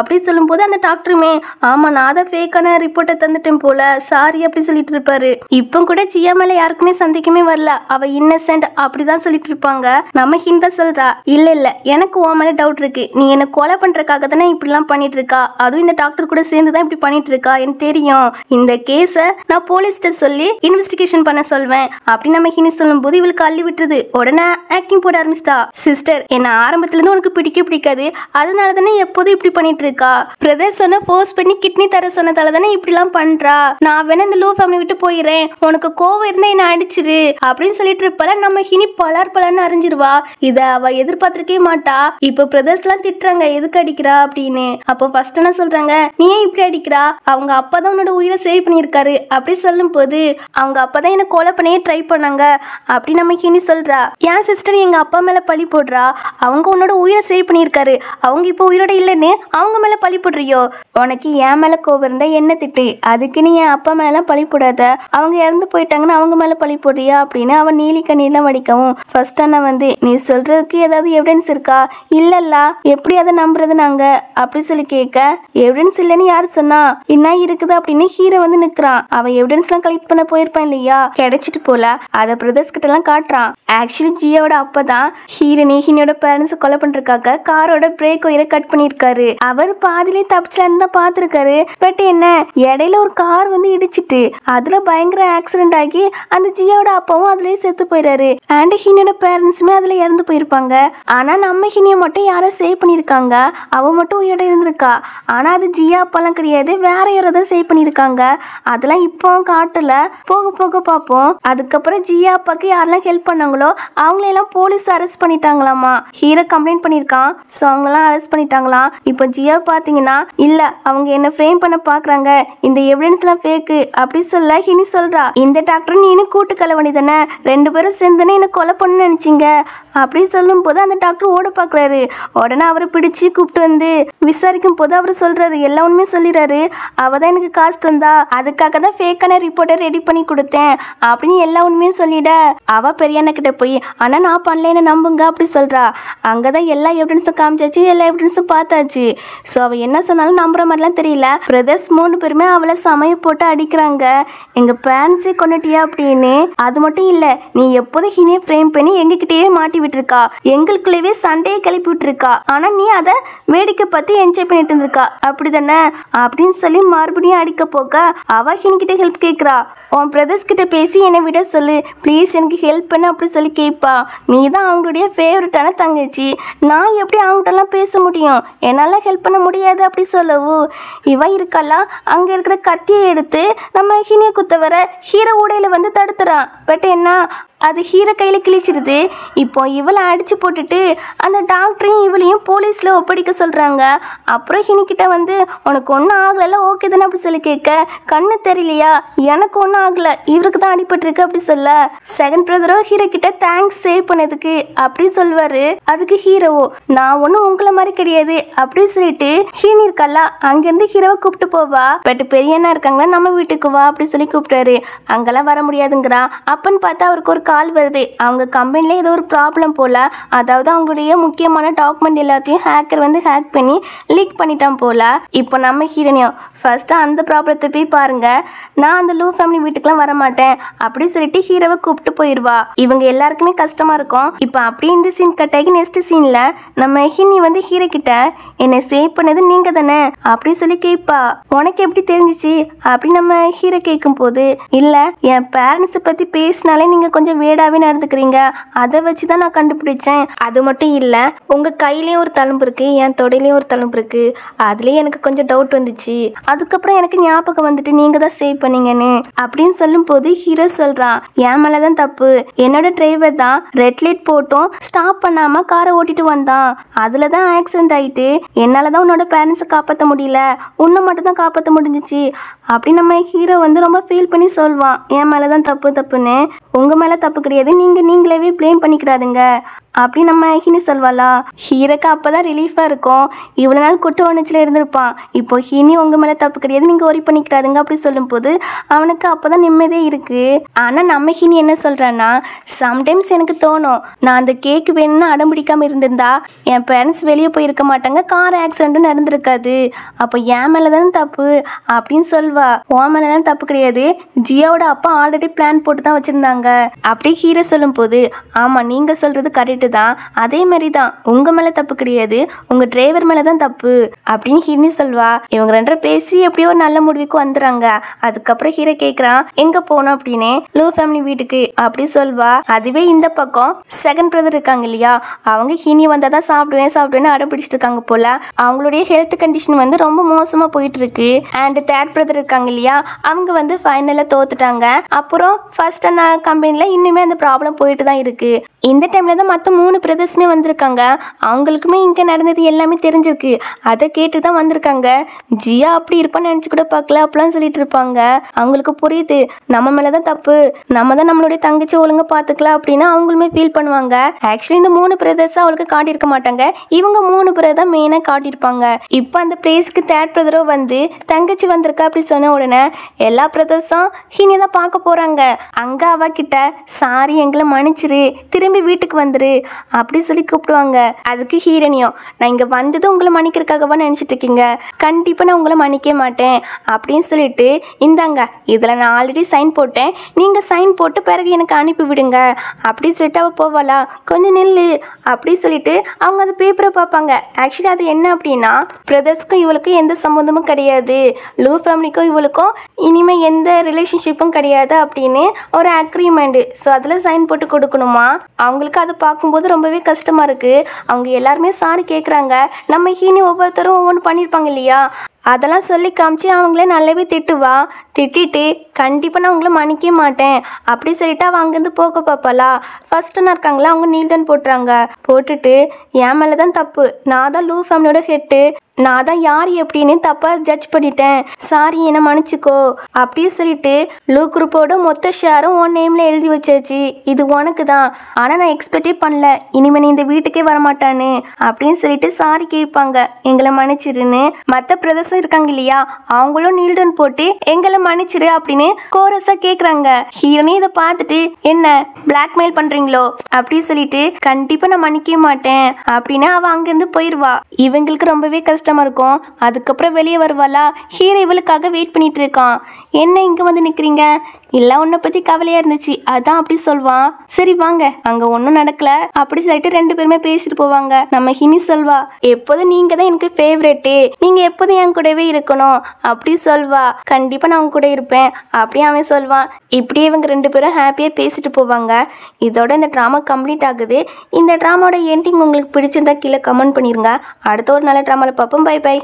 அப்படி சொல்லும்போது அந்த டாக்டருமே, ஆமாம் நான் தான் ஃபேக்கான ரிப்போர்ட்டை தந்துட்டேன் போல, சாரி அப்படி சொல்லிட்டு இருப்பாரு. இப்போ கூட ஜியா மேலே யாருக்குமே சந்தேகமே வரல, அவள் இன்னசென்ட் அப்படி தான் சொல்லிட்டு இருப்பாங்க. நம்ம ஹிந்தா சொல்கிறா, இல்லை எனக்கு உன் மேலே டவுட் இருக்கு, நீ என்னை கொலை பண்ணுறதுக்காக தானே இப்படிலாம் பண்ணிட்டு இருக்கா, அதுவும் இந்த டாக்டர் கூட சேர்ந்து தான் இப்படி பண்ணிட்டு இருக்கா, எனக்கு தெரியும். இந்த கேஸை நான் போலீஸ்கிட்ட சொல்லி இன்வெஸ்டிகேஷன் பண்ண சொல்வேன் அப்படி நம்ம ஹினி சொல்லும் போது இவளுக்கு அள்ளி விட்டுருது. உடனே ஆக்டிங் போட ஆரம்பிச்சிட்டா. சிஸ்டர், என்ன ஆரம்பத்துல இருந்து உனக்கு பிடிக்காது, அதனால தானே எப்போதும் இப்படி பண்ணிட்டு இருக்கா. பிரதர் சொன்ன ஃபோர்ஸ் பண்ணி கிட்னி தர சொன்னதால தானே இப்படி எல்லாம் பண்றா. நான் வேணா இந்த லூ ஃபேமிலி விட்டு போயிடுறேன், உனக்கு கோவம் இருந்தா என்ன அடிச்சிரு அப்படின்னு சொல்லிட்டு இருப்பால. நம்ம ஹினி பலர்னு அறிஞ்சிருவா. இத அவ எதிர்பார்த்திருக்கே மாட்டா. இப்ப பிரதர்ஸ் எல்லாம் திட்டுறாங்க, எதுக்கு அடிக்கிறா அப்படின்னு. அப்போ ஃபர்ஸ்ட் என்ன சொல்றாங்க, நீ ஏன் இப்படி அடிக்கிறா, அவங்க அப்பதான் உன்னோட உயிரை சேவ் பண்ணியிருக்காரு அப்படி சொல்லும் போது அவங்க அப்பதான் என்ன கொலை பண்ணே ட்ரை பண்ணாங்க அப்படி நம்ம ஹினி சொல்றா. ஏன் சிஸ்டர் எங்க அப்பா மேல பழி போடுறா, அவங்க உன்னோட உயிரை சேவ் பண்ணியிருக்காரு, அவங்க இப்போ உயிரோட இல்லைன்னு அவங்க மேல பழி போடுறியோ. உனக்கு என் மேல கோபம் இருந்தா என்ன திட்டு, அதுக்கு நீ என் அப்பா மேல பழி போடாத, அவங்க இறந்து போயிட்டாங்கன்னு அவங்க மேல பழி போடுறியா அப்படின்னு அவன் நீலி கண்ணீர்லாம் வடிக்கவும் ஃபர்ஸ்ட் அண்ணா வந்து நீ சொல்றதுக்கு ஏதாவது எவிடன்ஸ் இருக்கா, இல்லல்ல எப்படி அதை நம்புறது நாங்க அப்படி சொல்லி கேட்க, எவிடன்ஸ் இல்லைன்னு யாரு சொன்னா, என்ன இருக்குது அப்படின்னு ஹீரோ வந்து நிக்கிறான். அவன் எவிடன்ஸ் எல்லாம் கலெக்ட் பண்ண போயிருப்பான் இல்லையா, கிடைச்சிட்டு போல அதை பிரதர்ஸ் கிட்ட எல்லாம் காட்டுறான். ஆக்சுவலி ஜியோட அப்பதான் ஹீரோட பேரண்ட்ஸ் கொலை பண்றதுக்காக காரோட பிரேக் ஒயரை கட் பண்ணிருக்காரு. அவர் பாதிலே தப்பிச்சான்னு தான் பாத்துருக்காரு. பட் என்ன இடையில ஒரு கார் வந்து இடிச்சிட்டு அதுல பயங்கர ஆக்சிடென்ட் ஆகி அந்த ஜியோட அப்பாவும் அதுலயே செத்து போயிடாரு. அண்ட் ஹீனோட பேரண்ட்ஸுமே அதுல இறந்து போயிருப்பாங்க. ஆனா நம்ம ஹீனிய மட்டும் யாரும் சேவ் பண்ணிருக்காங்க, அவ மட்டும் உயிரோட இருந்திருக்கா. ஆனா அது ஜியா அப்பாலாம் கிடையாது, வேற யாரோ தான் சேவ் பண்ணிருக்காங்க. அதெல்லாம் இப்போ காட்டல, போக போக பார்ப்போம். அதுக்கப்புறம் ஜியா அப்பாக்கு யாரெல்லாம் ஹெல்ப் பண்ணாங்களோ அவங்களெல்லாம் போலீஸ் அரெஸ்ட் பண்ணிட்டாங்களாமா. ஹீரோ கம்ப்ளைண்ட் பண்ணிருக்கான். ஸோ அவங்கெல்லாம் அரெஸ்ட் பண்ணிட்டாங்களாம். இப்போ ஜியா பாத்தீங்கன்னா இல்ல அவங்க என்ன ஃப்ரேம் பண்ண பாக்குறாங்க, இந்த எவிடன்ஸ் எல்லாம் ஃபேக்கு அப்படி சொல்ல ஹினி சொல்றா. இந்த டாக்டர் நீனு கூட்டு கலவணி தானே, 2 பேரும் சேர்ந்துன்னு என்ன கொலை பண்ணு நினைச்சிங்க அப்படி சொல்லும் போது அந்த டாக்டர் ஓட பாக்குறாரு. உடனே அவரை பிடிச்சு கூப்பிட்டு வந்து விசாரிக்கும் போது அவர் சொல்றாரு, எல்லா உண்மையுமே சொல்லிடுறாரு. அவதான் எனக்கு காசு தந்தா, அதுக்காக தான் ஃபேக்கான ரிப்போர்ட்டை ரெடி பண்ணி கொடுத்தேன் அப்படின்னு எல்லா உண்மையும் சொல்லிட அவ பெரியண்ண கிட்ட போய் ஆனா நான் பண்ணலன்னு நம்புங்க அப்படி சொல்றா. அங்கதான் எல்லா எவிடன்ஸும் காமிச்சாச்சு, எல்லா எவிடன்ஸும் பார்த்தாச்சு. ஸோ அவ என்ன சொன்னாலும் நம்புற மாதிரிலாம் தெரியல. பிரதர்ஸ் 3 பேருமே அவளை சமைய போட்டு அடிக்கிறாங்க, எங்க பேரண்ட்ஸே கொண்டுட்டியா அப்படின்னு. அது மட்டும் இல்ல, நீ எப்போதும் ஹினியை ஃப்ரேம் பண்ணி எங்ககிட்டயே மாட்டி விட்டுருக்கா, எங்களுக்குள்ளவே சண்டையை கிளப்பி விட்டுருக்கா. ஆனா நீ அதை வேடிக்கை பத்தி என்ஜாய் பண்ணிட்டு இருந்திருக்கா அப்படிதானே அப்படின்னு சொல்லி மறுபடியும் அடிக்க போக அவ ஹினிக்கிட்ட ஹெல்ப் கேட்கிறா. உன் பிரதர்ஸ் கிட்ட பேசி என்னை விட சொல்லு ப்ளீஸ், எனக்கு ஹெல்ப் பண்ண அப்படி சொல்லி கேட்பா. நீ தான் அவங்களுடைய ஃபேவரட்டான தங்கச்சி, நான் எப்படி அவங்ககிட்டலாம் பேச முடியும், என்னால் ஹெல்ப் பண்ண முடியாது அப்படி சொல்லவும் இவ இருக்கல்லாம் அங்கே இருக்கிற கத்தியை எடுத்து நம்ம ஹினியை குத்த வர ஹீரோ உடையில வந்து தடுத்துறான். பட் என்ன அது ஹீரோ கையில் கிழிச்சிருது. இப்போ இவளை அடிச்சு போட்டுட்டு அந்த டாக்டரையும் இவளையும் போலீஸில் ஒப்படைக்க சொல்கிறாங்க. அப்புறம் ஹினிக்கிட்ட வந்து உனக்கு ஒன்றும் ஆகலை ஓகே தானே அப்படி சொல்லி கேட்க, கண்ணு தெரியலையா, எனக்கு ஒன்றும் ஆகலை, இவருக்கு தான் அடிபட்டிருக்கு அப்படி சொல்ல செகண்ட் பிரதரோ ஹீரோ கிட்ட தேங்க்ஸ் சேவ் பண்ணதுக்கு அப்படி சொல்வாரு. அதுக்கு ஹீரோவோ நான் ஒன்றும் உங்களை மாதிரி கிடையாது அப்படி சொல்லிட்டு ஹீனி இருக்கல்ல அங்கேருந்து ஹீரோவை கூப்பிட்டு போவா. பட் பெரியண்ணா இருக்காங்களா நம்ம வீட்டுக்கு வா அப்படி சொல்லி கூப்பிட்டாரு. அங்கெல்லாம் வர முடியாதுங்கிறா. அப்பன்னு பார்த்தா அவருக்கு ஒரு கால் வருது. அவங்க கம்பெனில ஏதோ ஒரு ப்ராப்ளம் போல, அதாவது அவங்களுடைய முக்கியமான டாக்குமெண்ட் எல்லாத்தையும் ஹேக்கர் வந்து ஹேக் பண்ணி லீக் பண்ணிட்டான் போல. இப்போ நம்ம ஹீரோனியும் ஃபர்ஸ்ட் அந்த ப்ராப்ளத்தை போய் பாருங்க, நான் அந்த லூ ஃபேமிலி வீட்டுக்குலாம் வர மாட்டேன் அப்படி சொல்லிட்டு ஹீரோவை கூப்பிட்டு போயிடுவா. இவங்க எல்லாருக்குமே கஷ்டமா இருக்கும். இப்போ அப்படியே இந்த சீன் கட் ஆகி நெக்ஸ்ட் சீன்ல நம்ம ஹினி வந்து ஹீரோ கிட்ட என்னை சேவ் பண்ணது நீங்க தானே அப்படி சொல்லி கேட்பா. உனக்கு எப்படி தெரிஞ்சிச்சு அப்படி நம்ம ஹீரோ கேட்கும் போது இல்ல என் பேரண்ட்ஸை பத்தி பேசினாலே நீங்க கொஞ்சம் வேடாவே நடந்துக்கிறீங்க, அதை வச்சு தான் நான் கண்டுபிடிச்சேன். அது மட்டும் இல்ல உங்க கையிலயும் ஒரு தழும்பு இருக்கு, என் தொடையிலயும் ஒரு தழும்பு இருக்கு, அதுலயே எனக்கு கொஞ்சம் டவுட் வந்துச்சு. அதுக்கப்புறம் எனக்கு ஞாபகம் வந்துட்டு நீங்க தான் சேவ் பண்ணீங்கன்னு அப்படின்னு சொல்லும் போது ஹீரோ சொல்றான், என் மேலதான் தப்பு, என்னோட டிரைவர் தான் ரெட் லைட் போட்டும் ஸ்டாப் பண்ணாம காரை ஓட்டிட்டு வந்தான், அதுலதான் ஆக்சிடென்ட் ஆயிட்டு என்னாலதான் உன்னோட பேரண்ட்ஸை காப்பாற்ற முடியல, உன்னை மட்டும் தான் காப்பாற்ற முடிஞ்சிச்சு அப்படி நம்ம ஹீரோ வந்து ரொம்ப ஃபீல் பண்ணி சொல்வான், என் மேலதான் தப்புன்னு. உங்க மேல தப்பு கிடையாது, நீங்களே ப்ளேம் பண்ணிக்கிறாதுங்க அப்படி நம்ம ஹினி சொல்வாளா. ஹீரோக்கு அப்பதான் ரிலீஃபா இருக்கும், இவ்வளவு நாள் குற்ற உணர்ச்சியில இருந்திருப்பான். இப்போ ஹினி உங்க மேல தப்பு கிடையாது, நீங்க ஒரி பண்ணிக்கிறாதுங்க அப்படி சொல்லும் போது அவனுக்கு அப்பதான் நிம்மதியே இருக்கு. ஆனா நம்ம ஹினி என்ன சொல்றான்னா, சம்டைம்ஸ் எனக்கு தோணும் நான் அந்த கேக் வேணும்னு அடம்பிடிக்காம இருந்திருந்தா என் பேரண்ட்ஸ் வெளியே போயிருக்க மாட்டாங்க, கார் ஆக்சிடென்ட் நடந்திருக்காது, அப்போ என் மேலதானே தப்பு அப்படின்னு சொல்வா. உன் மேலதான் தப்பு கிடையாது, ஜியாவோட அப்பா ஆல்ரெடி பிளான் போட்டு தான் வச்சிருந்தாங்க அப்படி ஹீரோ சொல்லும் போது ஆமா நீங்க சொல்றது கரெக்ட் கரெக்டு தான், அதே மாதிரி தான் உங்கள் மேலே தப்பு கிடையாது, உங்கள் டிரைவர் மேலே தான் தப்பு அப்படின்னு ஹீரோனி சொல்வா. இவங்க ரெண்டு பேசி எப்படியோ ஒரு நல்ல முடிவுக்கு வந்துடுறாங்க. அதுக்கப்புறம் ஹீரோ கேட்குறான் எங்கே போகணும் அப்படின்னு. லூ ஃபேமிலி வீட்டுக்கு அப்படி சொல்வா. அதுவே இந்த பக்கம் செகண்ட் பிரதர் இருக்காங்க இல்லையா, அவங்க ஹீனி வந்தால் தான் சாப்பிடுவேன்னு அடம் பிடிச்சிட்டு இருக்காங்க போல. அவங்களுடைய ஹெல்த் கண்டிஷன் வந்து ரொம்ப மோசமாக போயிட்டு இருக்கு. அண்ட் தேர்ட் பிரதர் இருக்காங்க இல்லையா, அவங்க வந்து ஃபைனலில் தோத்துட்டாங்க. அப்புறம் ஃபர்ஸ்ட் கம்பெனியில் இன்னுமே அந்த ப்ராப்ளம் போயிட்டு தான் இருக்கு. இந்த டைம்ல தான் மற்ற 3 பிரதர்ஸுமே வந்திருக்காங்க. அவங்களுக்குமே இங்கே நடந்தது எல்லாமே தெரிஞ்சிருக்கு. அதை கேட்டு தான் வந்திருக்காங்க. ஜியா அப்படி இருப்பான்னு நினச்சி கூட பார்க்கல அப்படிலாம் சொல்லிட்டு இருப்பாங்க. அவங்களுக்கு புரியுது நம்ம மேலே தான் தப்பு, நம்ம தான் நம்மளுடைய தங்கச்சி ஒழுங்காக பார்த்துக்கலாம் அப்படின்னு அவங்களுமே ஃபீல் பண்ணுவாங்க. ஆக்சுவலி இந்த 3 பிரதர்ஸாக அவளுக்கு காட்டியிருக்க மாட்டாங்க, இவங்க 3 பேரை தான் மெயினாக காட்டியிருப்பாங்க. இப்போ அந்த பிளேஸ்க்கு தேர்ட் பிரதரோ வந்து தங்கச்சி வந்திருக்கா அப்படி சொன்ன உடனே எல்லா பிரதர்ஸும் ஹீனி தான் பார்க்க போகிறாங்க. அங்கே அவகிட்ட சாரி எங்களை மன்னிச்சிரு, திரும்பி வீட்டுக்கு வந்துரு அப்படி சொல்லி கூப்பிடுவாங்க. அதுக்கு ஹீரோனியும் நான் இங்கே வந்தது உங்களை மன்னிக்கிறதுக்காகவா நினச்சிட்டு இருக்கீங்க, கண்டிப்பாக நான் உங்களை மன்னிக்க மாட்டேன் அப்படின்னு சொல்லிட்டு இந்தாங்க இதில் நான் ஆல்ரெடி சைன் போட்டேன், நீங்கள் சைன் போட்டு பிறகு எனக்கு அனுப்பி விடுங்க அப்படி சொல்லிட்டு அவள் போவாளா. கொஞ்சம் நில்லு அப்படி சொல்லிட்டு அவங்க அந்த பேப்பரை பார்ப்பாங்க. ஆக்சுவலி அது என்ன அப்படின்னா பிரதர்ஸ்க்கும் இவளுக்கும் எந்த சம்மந்தமும் கிடையாது, லூ ஃபேமிலிக்கும் இவளுக்கும் இனிமேல் எந்த ரிலேஷன்ஷிப்பும் கிடையாது அப்படின்னு ஒரு அக்ரிமெண்ட். ஸோ அதில் சைன் போட்டு கொடுக்கணுமா. அவங்களுக்கு அதை பார்க்கும்போது ரொம்பவே கஷ்டமாக இருக்குது. அவங்க எல்லாருமே சாரி கேட்குறாங்க. நம்ம ஹீனி ஒவ்வொருத்தரும் ஒவ்வொன்று பண்ணியிருப்பாங்க இல்லையா, அதெல்லாம் சொல்லி காமிச்சு அவங்களே நல்லாவே திட்டுவா. திட்டிட்டு கண்டிப்பாக நான் உங்களை மன்னிக்க மாட்டேன் அப்படி சொல்லிட்டு அவள் அங்கேருந்து போக பார்ப்பாளா. ஃபர்ஸ்ட் ஒன்று இருக்காங்களா, அவங்க நீல்டன் போட்டுறாங்க. போட்டுட்டு என் மேலே தான் தப்பு, நான் தான் லூ ஃபேமிலியோட ஹெட்டு, நான் தான் யார் எப்படின்னு தப்பாக ஜட்ஜ் பண்ணிட்டேன், சாரி என்னை மன்னிச்சிக்கோ அப்படி சொல்லிட்டு லூ குரூப்போட மொத்த ஷேரும் உன் நேமில் எழுதி வச்சாச்சு, இது உனக்கு தான், ஆனால் நான் எக்ஸ்பெக்டே பண்ணல இனிமேல் நீ இந்த வீட்டுக்கே வரமாட்டான்னு அப்படின்னு சொல்லிட்டு சாரி கேட்பாங்க, எங்களை மன்னிச்சிருன்னு. மற்ற பிரதர்ஸும் இருக்காங்க இல்லையா, அவங்களும் நீல்டன் போட்டு எங்களை மன்னிச்சிரு அப்படின்னு கோரஸாக கேட்குறாங்க. ஹீரோனே இதை பார்த்துட்டு என்ன பிளாக்மெயில் பண்ணுறீங்களோ அப்படி சொல்லிட்டு கண்டிப்பாக நான் மன்னிக்க மாட்டேன் அப்படின்னு அவள் அங்கேருந்து போயிடுவா. இவங்களுக்கு ரொம்பவே கஷ்டமா இருக்கும். அதுக்கப்புறம் வெளியே வருவாளா. ஹீரோ இவளுக்காக வெயிட் பண்ணிட்டு இருக்கான். என்ன இங்கே வந்து நிற்கிறீங்க, இல்லை உன்னை பற்றி கவலையாக இருந்துச்சு அதான் அப்படி சொல்வான். சரி வாங்க அங்கே ஒன்றும் நடக்கல அப்படி சொல்லிட்டு 2 பேருமே பேசிட்டு போவாங்க. நம்ம ஹினி சொல்வா எப்போதும் நீங்கள் தான் எனக்கு ஃபேவரெட்டு, நீங்கள் எப்போதும் என் கூடவே இருக்கணும் அப்படி சொல்வா. கண்டிப்பாக நான் உங்க கூட இருப்பேன் அப்படி அவன் சொல்வான். இப்படியே இவங்க 2 பேரும் ஹாப்பியாக பேசிட்டு போவாங்க. இதோட இந்த ட்ராமா கம்ப்ளீட் ஆகுது. இந்த ட்ராமாவோட எண்டிங் உங்களுக்கு பிடிச்சிருந்தா கீழே கமெண்ட் பண்ணிடுங்க. அடுத்த ஒரு நல்ல ட்ராமாவில் பார்ப்போம். Bye by.